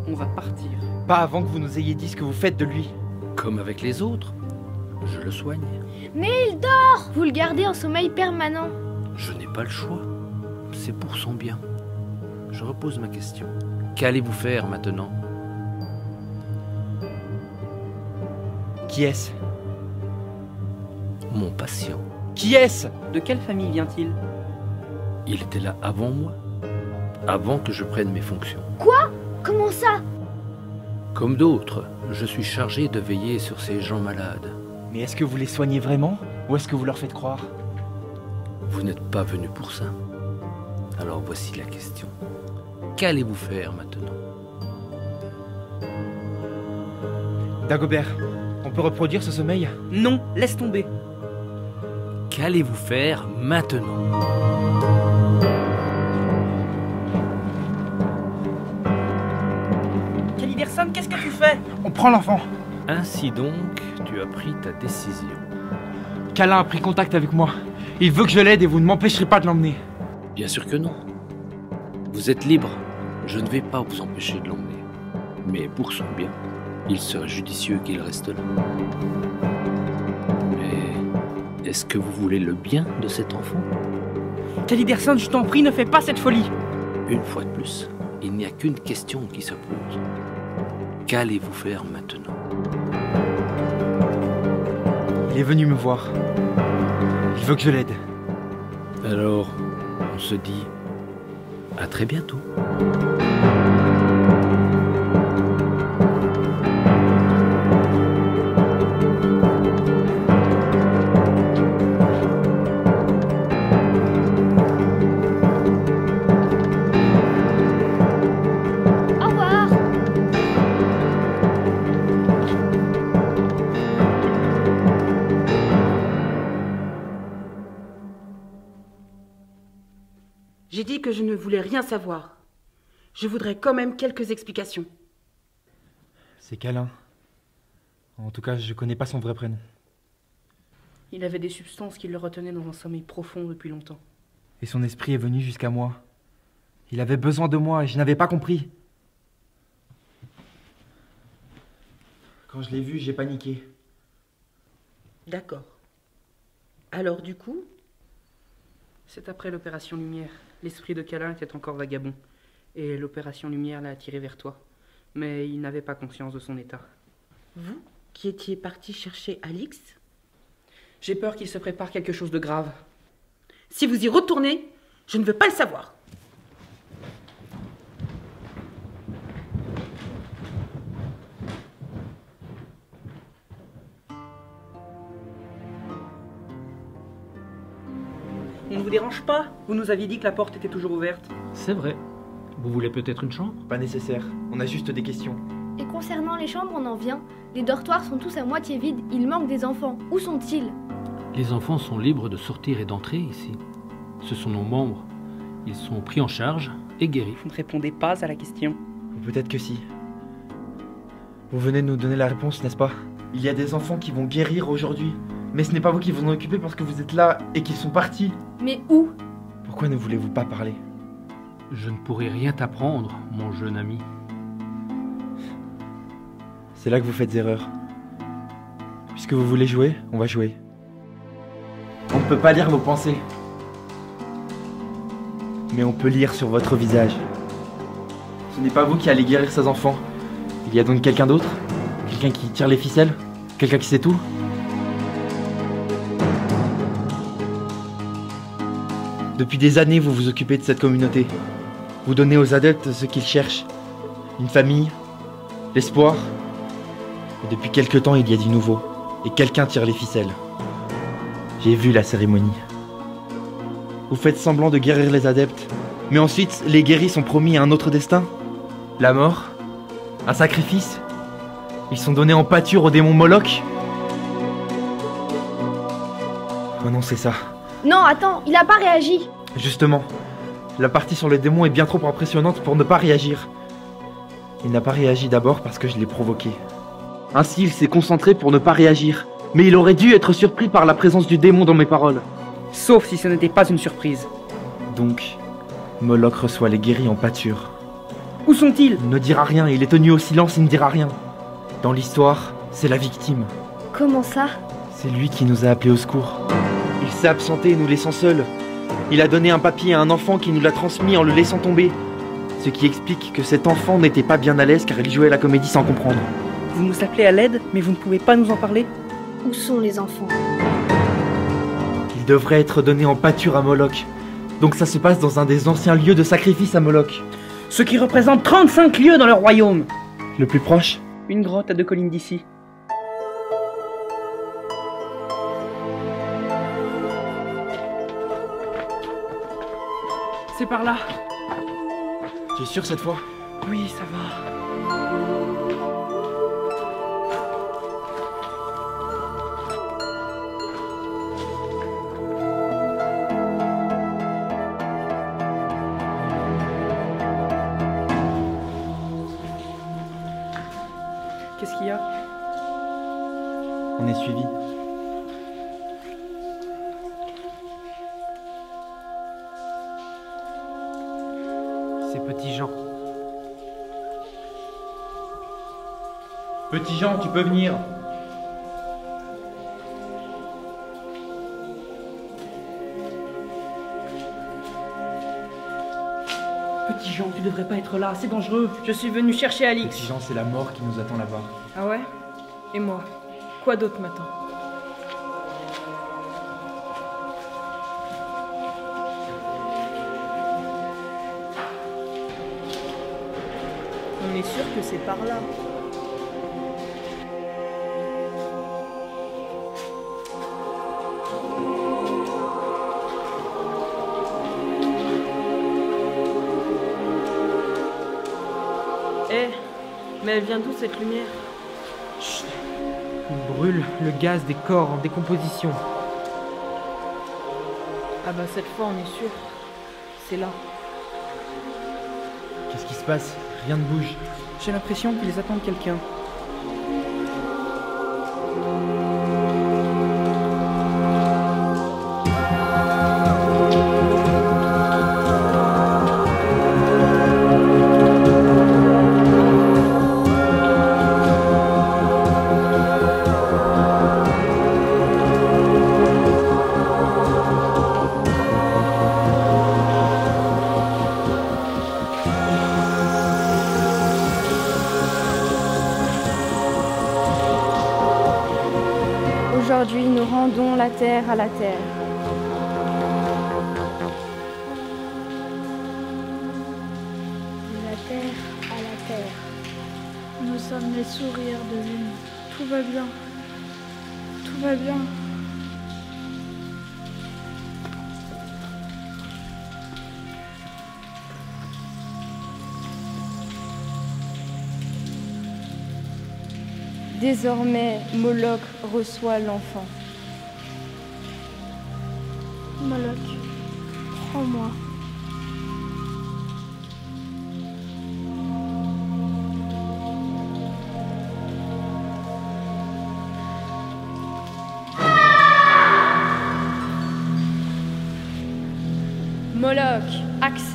On va partir. Pas avant que vous nous ayez dit ce que vous faites de lui. Comme avec les autres. Je le soigne. Mais il dort! Vous le gardez en sommeil permanent. Je n'ai pas le choix. C'est pour son bien. Je repose ma question. Qu'allez-vous faire maintenant? Qui est-ce? Mon patient. Qui est-ce? De quelle famille vient-il? Il était là avant moi. Avant que je prenne mes fonctions. Quoi? Comment ça? Comme d'autres, je suis chargé de veiller sur ces gens malades. Mais est-ce que vous les soignez vraiment? Ou est-ce que vous leur faites croire? Vous n'êtes pas venu pour ça. Alors voici la question. Qu'allez-vous faire maintenant? Dagobert, on peut reproduire ce sommeil? Non, laisse tomber. Qu'allez-vous faire maintenant? Caliberson, qu'est-ce que tu fais? On prend l'enfant. Ainsi donc, tu as pris ta décision. Kalin a pris contact avec moi. Il veut que je l'aide et vous ne m'empêcherez pas de l'emmener. Bien sûr que non. Vous êtes libre. Je ne vais pas vous empêcher de l'emmener. Mais pour son bien, il serait judicieux qu'il reste là. Mais est-ce que vous voulez le bien de cet enfant? Caliberson, je t'en prie, ne fais pas cette folie. Une fois de plus, il n'y a qu'une question qui se pose. Qu'allez-vous faire maintenant? Il est venu me voir. Il veut que je l'aide. Alors, on se dit à très bientôt. Au revoir. J'ai dit que je ne voulais rien savoir. Je voudrais quand même quelques explications. C'est Kalin. En tout cas, je connais pas son vrai prénom. Il avait des substances qui le retenaient dans un sommeil profond depuis longtemps. Et son esprit est venu jusqu'à moi. Il avait besoin de moi et je n'avais pas compris. Quand je l'ai vu, j'ai paniqué. D'accord. Alors du coup? C'est après l'opération Lumière. L'esprit de Kalin était encore vagabond. Et l'opération Lumière l'a attiré vers toi. Mais il n'avait pas conscience de son état. Vous, qui étiez parti chercher Alix? J'ai peur qu'il se prépare quelque chose de grave. Si vous y retournez, je ne veux pas le savoir. On ne vous dérange pas? Vous nous aviez dit que la porte était toujours ouverte. C'est vrai. Vous voulez peut-être une chambre? Pas nécessaire. On a juste des questions. Et concernant les chambres, on en vient. Les dortoirs sont tous à moitié vides. Il manque des enfants. Où sont-ils? Les enfants sont libres de sortir et d'entrer ici. Ce sont nos membres. Ils sont pris en charge et guéris. Vous ne répondez pas à la question. Ou peut-être que si. Vous venez de nous donner la réponse, n'est-ce pas? Il y a des enfants qui vont guérir aujourd'hui. Mais ce n'est pas vous qui vous en occupez parce que vous êtes là et qu'ils sont partis. Mais où? Pourquoi ne voulez-vous pas parler? Je ne pourrai rien t'apprendre, mon jeune ami. C'est là que vous faites erreur. Puisque vous voulez jouer, on va jouer. On ne peut pas lire vos pensées. Mais on peut lire sur votre visage. Ce n'est pas vous qui allez guérir ces enfants. Il y a donc quelqu'un d'autre? Quelqu'un qui tire les ficelles? Quelqu'un qui sait tout? Depuis des années, vous vous occupez de cette communauté. Vous donnez aux adeptes ce qu'ils cherchent. Une famille, l'espoir. Et depuis quelque temps, il y a du nouveau. Et quelqu'un tire les ficelles. J'ai vu la cérémonie. Vous faites semblant de guérir les adeptes. Mais ensuite, les guéris sont promis à un autre destin. La mort? Un sacrifice? Ils sont donnés en pâture au démon Moloch? Oh non, c'est ça. Non, attends, il a pas réagi. Justement, la partie sur le démon est bien trop impressionnante pour ne pas réagir. Il n'a pas réagi d'abord parce que je l'ai provoqué. Ainsi, il s'est concentré pour ne pas réagir. Mais il aurait dû être surpris par la présence du démon dans mes paroles. Sauf si ce n'était pas une surprise. Donc, Moloch reçoit les guéris en pâture. Où sont-ils? Il ne dira rien, il est tenu au silence, il ne dira rien. Dans l'histoire, c'est la victime. Comment ça? C'est lui qui nous a appelés au secours. Il s'est absenté, nous laissant seuls. Il a donné un papier à un enfant qui nous l'a transmis en le laissant tomber. Ce qui explique que cet enfant n'était pas bien à l'aise car il jouait la comédie sans comprendre. Vous nous appelez à l'aide, mais vous ne pouvez pas nous en parler? Où sont les enfants? Il devrait être donné en pâture à Moloch. Donc ça se passe dans un des anciens lieux de sacrifice à Moloch. Ce qui représente 35 lieux dans leur royaume. Le plus proche? Une grotte à 2 collines d'ici. C'est par là. Tu es sûr cette fois? Oui, ça va. Qu'est-ce qu'il y a? On est suivi. C'est Petit Jean. Petit Jean, tu peux venir. Petit Jean, tu devrais pas être là, c'est dangereux. Je suis venu chercher Alix. Petit Jean, c'est la mort qui nous attend là-bas. Ah ouais? Et moi? Quoi d'autre m'attend? On est sûr que c'est par là. Eh, mais elle vient d'où cette lumière? Chut. Il brûle le gaz des corps en décomposition. Ah bah cette fois on est sûr. C'est là. Qu'est-ce qui se passe? Rien ne bouge. J'ai l'impression qu'ils attendent quelqu'un. Aujourd'hui, nous rendons la terre à la terre. La terre à la terre. Nous sommes les sourires de l'une. Tout va bien. Tout va bien. Désormais, Moloch reçoit l'enfant. Moloch, prends-moi.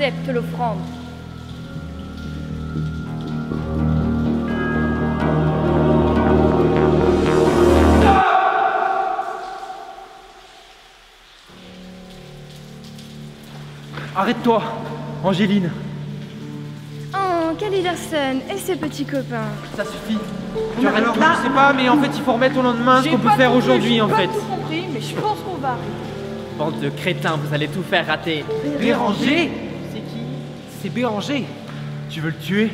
accepte l'offrande. Arrête-toi, Angéline. Oh, Kaliderson et ses petits copains. Ça suffit. Tu arrêtes tout, je sais pas, mais en fait, il faut remettre au lendemain ce qu'on peut faire aujourd'hui, en fait. J'ai pas tout compris, mais je pense qu'on va. Bande de crétins, vous allez tout faire rater. Béranger? C'est qui? C'est Béranger. Tu veux le tuer?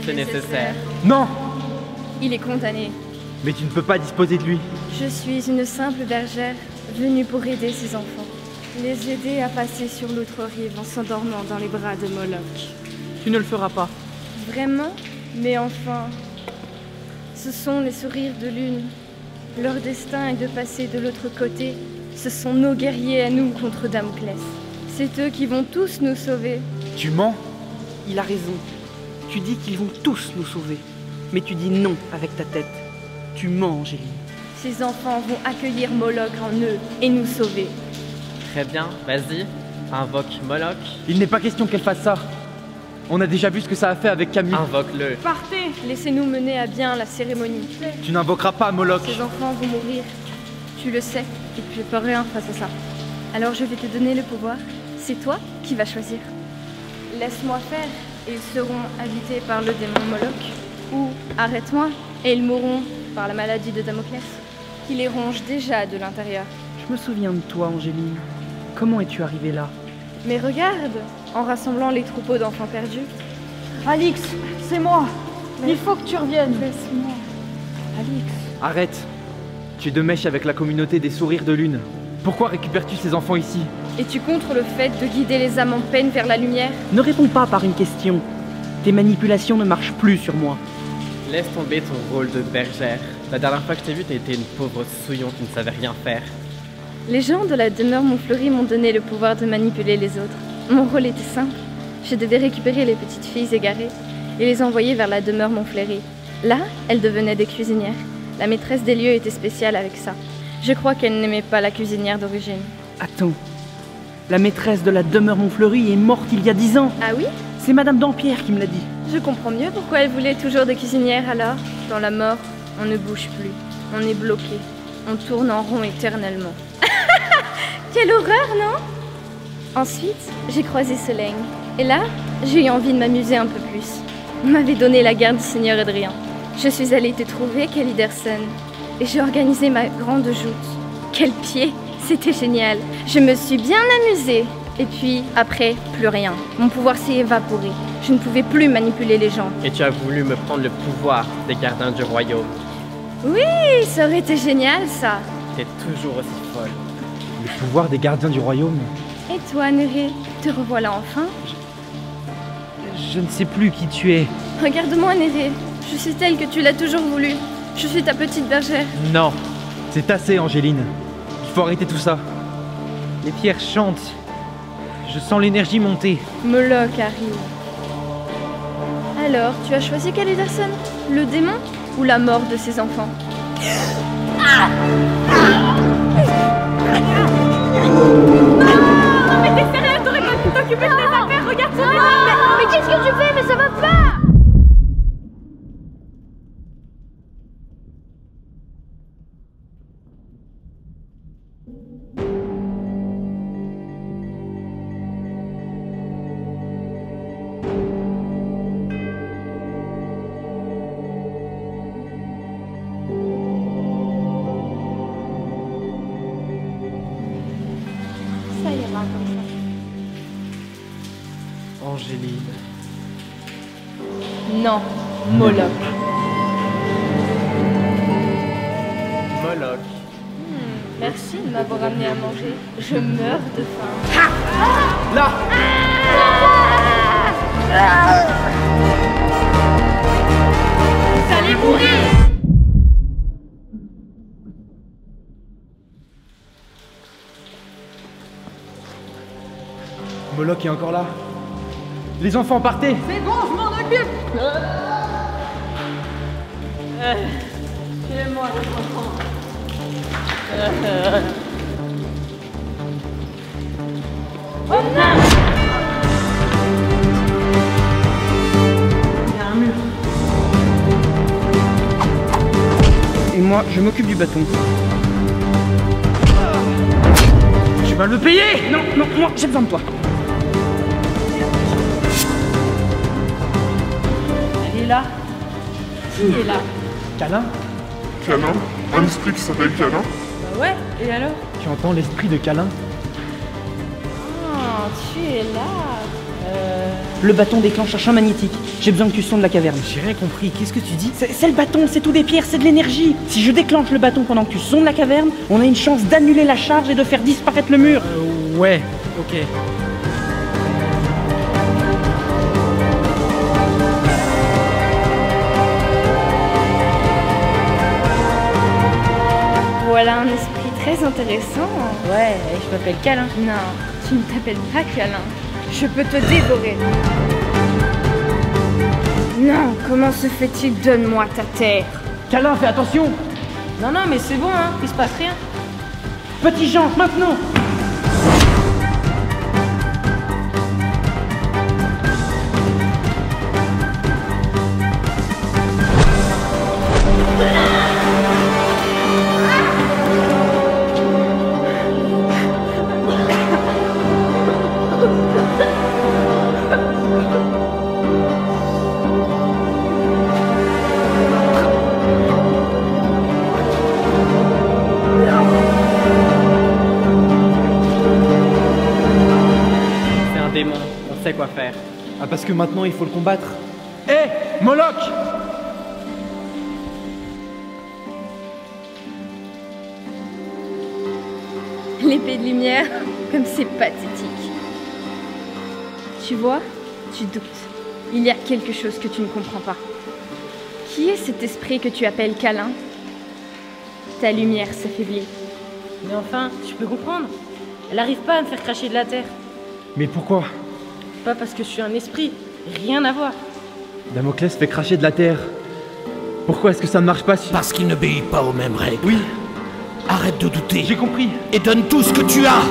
C'est nécessaire. Non! Il est condamné. Mais tu ne peux pas disposer de lui. Je suis une simple bergère venue pour aider ces enfants. Les aider à passer sur l'autre rive en s'endormant dans les bras de Moloch. Tu ne le feras pas. Vraiment? Mais enfin, ce sont les sourires de lune. Leur destin est de passer de l'autre côté. Ce sont nos guerriers à nous contre Damoclès. C'est eux qui vont tous nous sauver. Tu mens? Il a raison. Tu dis qu'ils vont tous nous sauver. Mais tu dis non avec ta tête. Tu mens, Angéline. Ces enfants vont accueillir Moloch en eux et nous sauver. Très bien, vas-y, invoque Moloch. Il n'est pas question qu'elle fasse ça. On a déjà vu ce que ça a fait avec Camille. Invoque-le. Partez! Laissez-nous mener à bien la cérémonie. Tu n'invoqueras pas Moloch. Ces enfants vont mourir. Tu le sais, et tu ne peux rien face à ça. Alors je vais te donner le pouvoir. C'est toi qui vas choisir. Laisse-moi faire, et ils seront habités par le démon Moloch. Ou arrête-moi, et ils mourront par la maladie de Damoclès, qui les ronge déjà de l'intérieur. Je me souviens de toi, Angéline. Comment es-tu arrivée là? Mais regarde, en rassemblant les troupeaux d'enfants perdus. Alix, c'est moi. Il faut que tu reviennes. Laisse-moi. Alix. Arrête. Tu es de mèche avec la communauté des sourires de lune. Pourquoi récupères-tu ces enfants ici? Es-tu contre le fait de guider les âmes en peine vers la lumière? Ne réponds pas par une question. Tes manipulations ne marchent plus sur moi. Laisse tomber ton rôle de bergère. La dernière fois que je t'ai vu, t'étais une pauvre souillon qui ne savait rien faire. Les gens de la demeure Montfleury m'ont donné le pouvoir de manipuler les autres. Mon rôle était simple. Je devais récupérer les petites filles égarées et les envoyer vers la demeure Montfleury. Là, elles devenaient des cuisinières. La maîtresse des lieux était spéciale avec ça. Je crois qu'elle n'aimait pas la cuisinière d'origine. Attends. La maîtresse de la demeure Montfleury est morte il y a 10 ans. Ah oui? C'est Madame Dampierre qui me l'a dit. Je comprends mieux pourquoi elle voulait toujours des cuisinières alors. Dans la mort, on ne bouge plus. On est bloqué. On tourne en rond éternellement. Quelle horreur, non? Ensuite, j'ai croisé Solène. Et là, j'ai eu envie de m'amuser un peu plus. On m'avait donné la garde du Seigneur Adrien. Je suis allée te trouver, Kaliderson. Et j'ai organisé ma grande joute. Quel pied! C'était génial. Je me suis bien amusée. Et puis, après, plus rien. Mon pouvoir s'est évaporé. Je ne pouvais plus manipuler les gens. Et tu as voulu me prendre le pouvoir des gardiens du royaume. Oui, ça aurait été génial, ça. T'es toujours aussi folle. Le pouvoir des gardiens du royaume. Et toi, Néré, te revoilà enfin? Je ne sais plus qui tu es. Regarde-moi, Néré. Je suis telle que tu l'as toujours voulu. Je suis ta petite bergère. Non. C'est assez, Angéline. Il faut arrêter tout ça. Les pierres chantent. Je sens l'énergie monter. Moloch arrive. Alors, tu as choisi Kaliderson? Le démon ou la mort de ses enfants? Non, mais t'es sérieux? T'aurais pas pu t'occuper de tes affaires? Regarde ça! Mais qu'est-ce que tu fais? Mais ça va pas! Ça ira comme ça. Angéline. Non, Moloch. Moloch. Merci de m'avoir amené à manger. Je meurs de faim. Là! Vous allez mourir! Moloch est encore là. Les enfants, partez! C'est bon, je m'en occupe! Tuez-moi, les enfants. Oh non! moi, je m'occupe du bâton. Tu vas le payer! Non, non, moi, j'ai besoin de toi. Elle est là. Qui est là? Câlin? Câlin? Un esprit qui s'appelle Câlin? Bah ouais, et alors? Tu entends l'esprit de Câlin? Ah, tu es là. Le bâton déclenche un champ magnétique. J'ai besoin que tu sondes la caverne. J'ai rien compris, qu'est-ce que tu dis? C'est le bâton, c'est tout des pierres, c'est de l'énergie. Si je déclenche le bâton pendant que tu sondes la caverne, on a une chance d'annuler la charge et de faire disparaître le mur. Ouais, ok. Voilà un esprit très intéressant. Ouais, je m'appelle Câlin. Non, tu ne t'appelles pas Câlin. Je peux te dévorer. Non, comment se fait-il? Donne-moi ta terre. Câlin, fais attention. Non, non, mais c'est bon, hein, il se passe rien. Petit Jean, maintenant. On sait quoi faire. Ah, parce que maintenant il faut le combattre. Hé, Moloch! L'épée de lumière, comme c'est pathétique. Tu vois, tu doutes. Il y a quelque chose que tu ne comprends pas. Qui est cet esprit que tu appelles Câlin? Ta lumière s'affaiblit. Mais enfin, tu peux comprendre. Elle arrive pas à me faire cracher de la terre. Mais pourquoi? Pas parce que je suis un esprit, rien à voir. Damoclès fait cracher de la terre. Pourquoi est-ce que ça ne marche pas si... Parce qu'il n'obéit pas aux mêmes règles. Oui. Arrête de douter. J'ai compris. Et donne tout ce que tu as.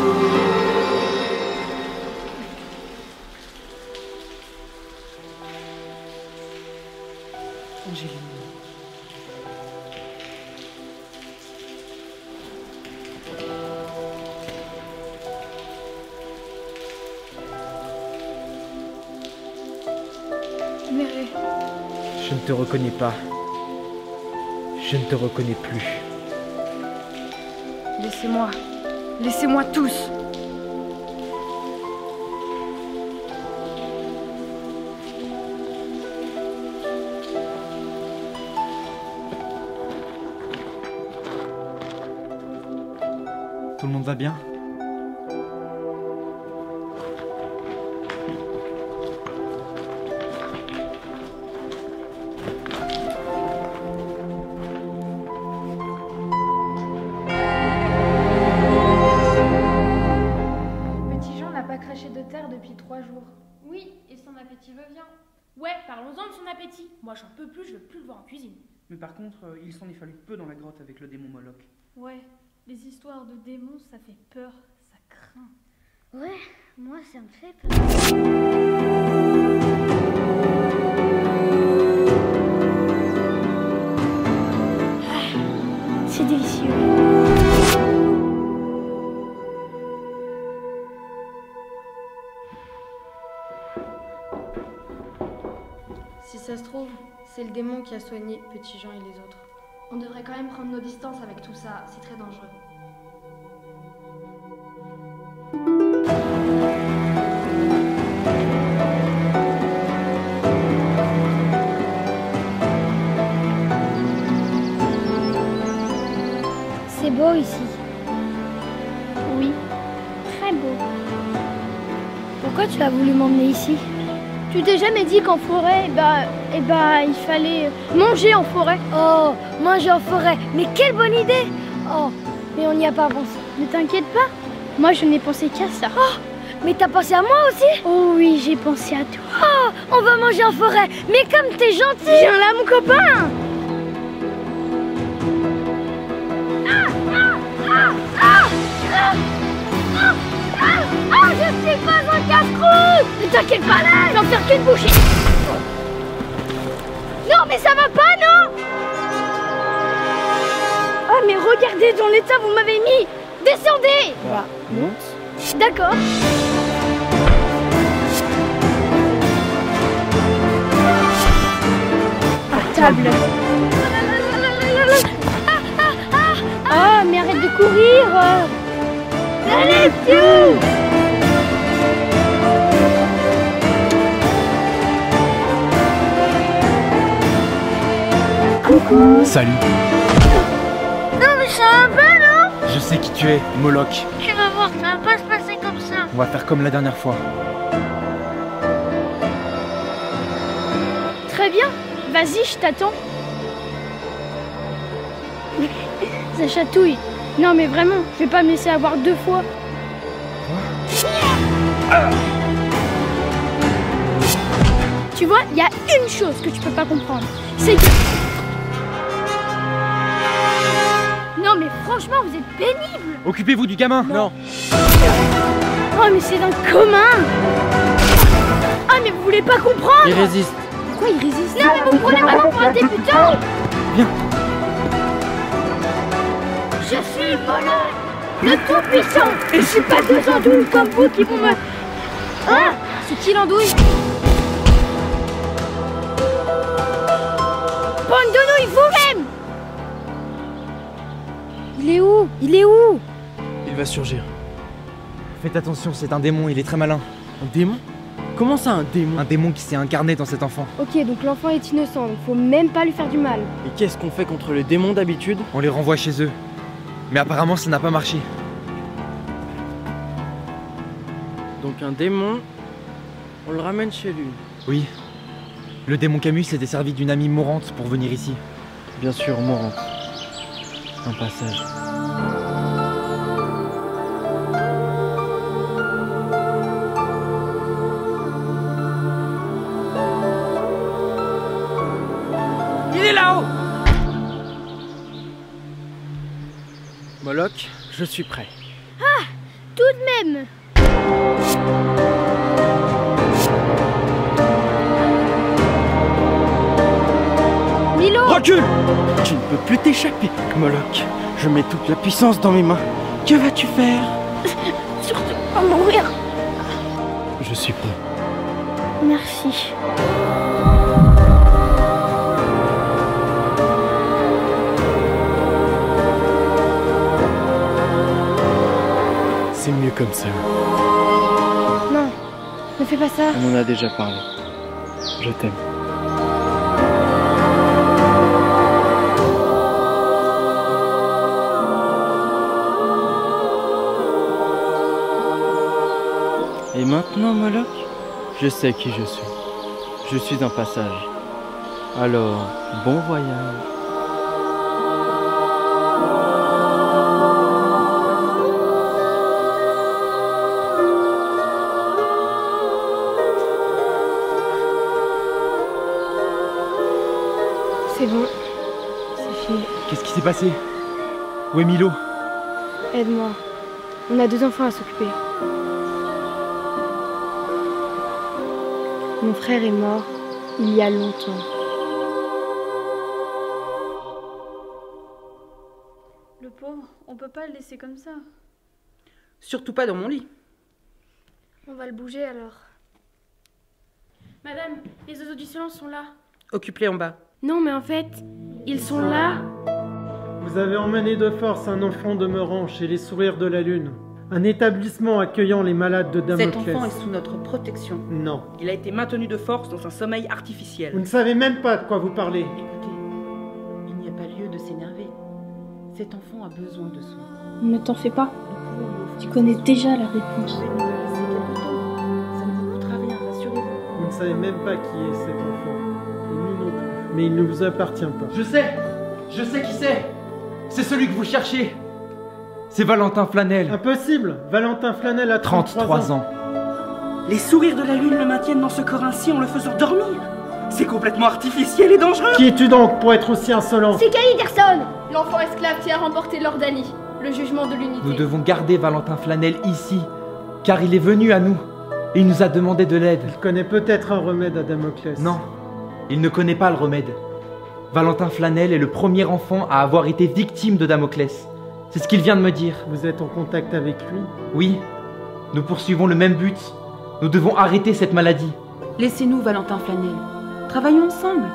Angéline. Mérée. Je ne te reconnais pas. Je ne te reconnais plus. Laissez-moi. Laissez-moi tous. Tout le monde va bien? Petit Jean n'a pas craché de terre depuis 3 jours. Oui, et son appétit revient. Ouais, parlons-en de son appétit. Moi, j'en peux plus, je veux plus le voir en cuisine. Mais par contre, il s'en est fallu peu dans la grotte avec le démon Moloch. Ouais, les histoires de démons, ça fait peur, ça craint. Ouais, moi, ça me fait peur. C'est délicieux. Si ça se trouve, c'est le démon qui a soigné Petit Jean et les autres. On devrait quand même prendre nos distances avec tout ça, c'est très dangereux. C'est beau ici. Oui, très beau. Pourquoi tu as voulu m'emmener ici? Tu t'es jamais dit qu'en forêt, il fallait manger en forêt? Oh, manger en forêt, mais quelle bonne idée! Oh, mais on n'y a pas pensé. Ne t'inquiète pas, moi je n'ai pensé qu'à ça. Oh, mais t'as pensé à moi aussi? Oh oui, j'ai pensé à toi. Oh, on va manger en forêt, mais comme t'es gentil! Viens là mon copain! Je suis pas un casse-croûte! Ne t'inquiète pas, j'en faire qu'une bouchée! Non, mais ça va pas, non? regardez dans l'état vous m'avez mis. Descendez. Bah, monte. D'accord. À table. Ah, mais arrête de courir. Allez, tout. Coucou. Salut. Non mais ça va pas, non? Je sais qui tu es, Moloch. Tu vas voir, ça va pas se passer comme ça. On va faire comme la dernière fois. Très bien, vas-y, je t'attends. Ça chatouille. Non mais vraiment, je vais pas me laisser avoir 2 fois. Tu vois, il y a une chose que tu peux pas comprendre. C'est que... Non mais franchement, vous êtes pénible. Occupez-vous du gamin. Non. Oh mais c'est d'un commun. Ah mais vous voulez pas comprendre. Il résiste. Pourquoi il résiste? Non mais vous me prenez vraiment pour un débutant. Viens. Je suis Moloch, le tout-puissant. Et je suis pas 2 andouilles comme vous qui vont me... Hein? C'est qui l'andouille? Bande de nouilles, vous-même. Il est où? Il est où? Il va surgir. Faites attention, c'est un démon, il est très malin. Un démon? Comment ça, un démon? Un démon qui s'est incarné dans cet enfant. Ok, donc l'enfant est innocent, donc faut même pas lui faire du mal. Et qu'est-ce qu'on fait contre le démon d'habitude? On les renvoie chez eux. Mais apparemment, ça n'a pas marché. Donc un démon, on le ramène chez lui. Oui. Le démon Camus s'était servi d'une amie mourante pour venir ici. Bien sûr, mourante. Un passage. Il est là-haut. Moloch, je suis prêt. Ah, tout de même. Milo! Recule! Tu ne peux plus t'échapper, Moloch. Je mets toute la puissance dans mes mains. Que vas-tu faire? Surtout pas mourir. Je suis prêt. Merci. C'est mieux comme ça. Non, ne fais pas ça. On en a déjà parlé. Je t'aime. Et maintenant, Moloch, je sais qui je suis. Je suis un passage. Alors, bon voyage. C'est bon. C'est fini. Qu'est-ce qui s'est passé? Où est Milo? Aide-moi. On a 2 enfants à s'occuper. Mon frère est mort il y a longtemps. Le pauvre, on peut pas le laisser comme ça. Surtout pas dans mon lit. On va le bouger alors. Madame, les oiseaux du silence sont là. Occupe-les en bas. Non, mais en fait, ils sont là. Vous avez emmené de force un enfant demeurant chez les Sourires de la Lune, un établissement accueillant les malades de Damoclès. Cet enfant est sous notre protection. Non. Il a été maintenu de force dans un sommeil artificiel. Vous ne savez même pas de quoi vous parlez. Écoutez, il n'y a pas lieu de s'énerver. Cet enfant a besoin de soins. Ne t'en fais pas. Tu connais déjà la réponse. Ça ne vous coûtera rien, rassurez-vous. Vous ne savez même pas qui est cet enfant. Et nous non plus. Mais il ne vous appartient pas. Je sais qui c'est. C'est celui que vous cherchez. C'est Valentin Flanel. Impossible. Valentin Flanel a 33 ans. Les sourires de la lune le maintiennent dans ce corps ainsi en le faisant dormir. C'est complètement artificiel et dangereux. Qui es-tu donc pour être aussi insolent? C'est Kali Derson, l'enfant esclave qui a remporté Lord Ali, le jugement de l'unité. Nous devons garder Valentin Flanel ici, car il est venu à nous. Et il nous a demandé de l'aide. Il connaît peut-être un remède à Damoclès. Non, il ne connaît pas le remède. Valentin Flanel est le premier enfant à avoir été victime de Damoclès. C'est ce qu'il vient de me dire. Vous êtes en contact avec lui? Oui, nous poursuivons le même but. Nous devons arrêter cette maladie. Laissez-nous, Valentin Flanel. Travaillons ensemble.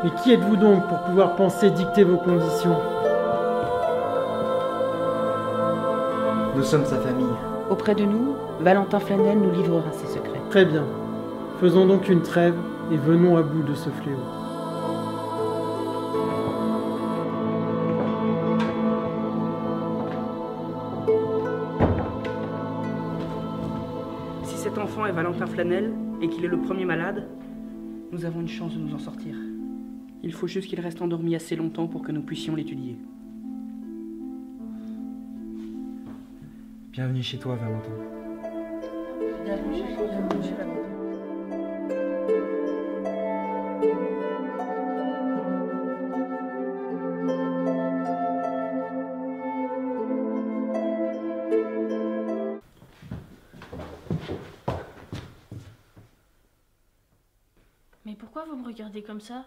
Mais qui êtes-vous donc pour pouvoir penser dicter vos conditions? Nous sommes sa famille. Auprès de nous, Valentin Flanel nous livrera ses secrets. Très bien. Faisons donc une trêve et venons à bout de ce fléau. Si cet enfant est Valentin Flanel et qu'il est le premier malade, nous avons une chance de nous en sortir. Il faut juste qu'il reste endormi assez longtemps pour que nous puissions l'étudier. Bienvenue chez toi, Valentin. Bienvenue chez toi, Valentin. Mais pourquoi vous me regardez comme ça?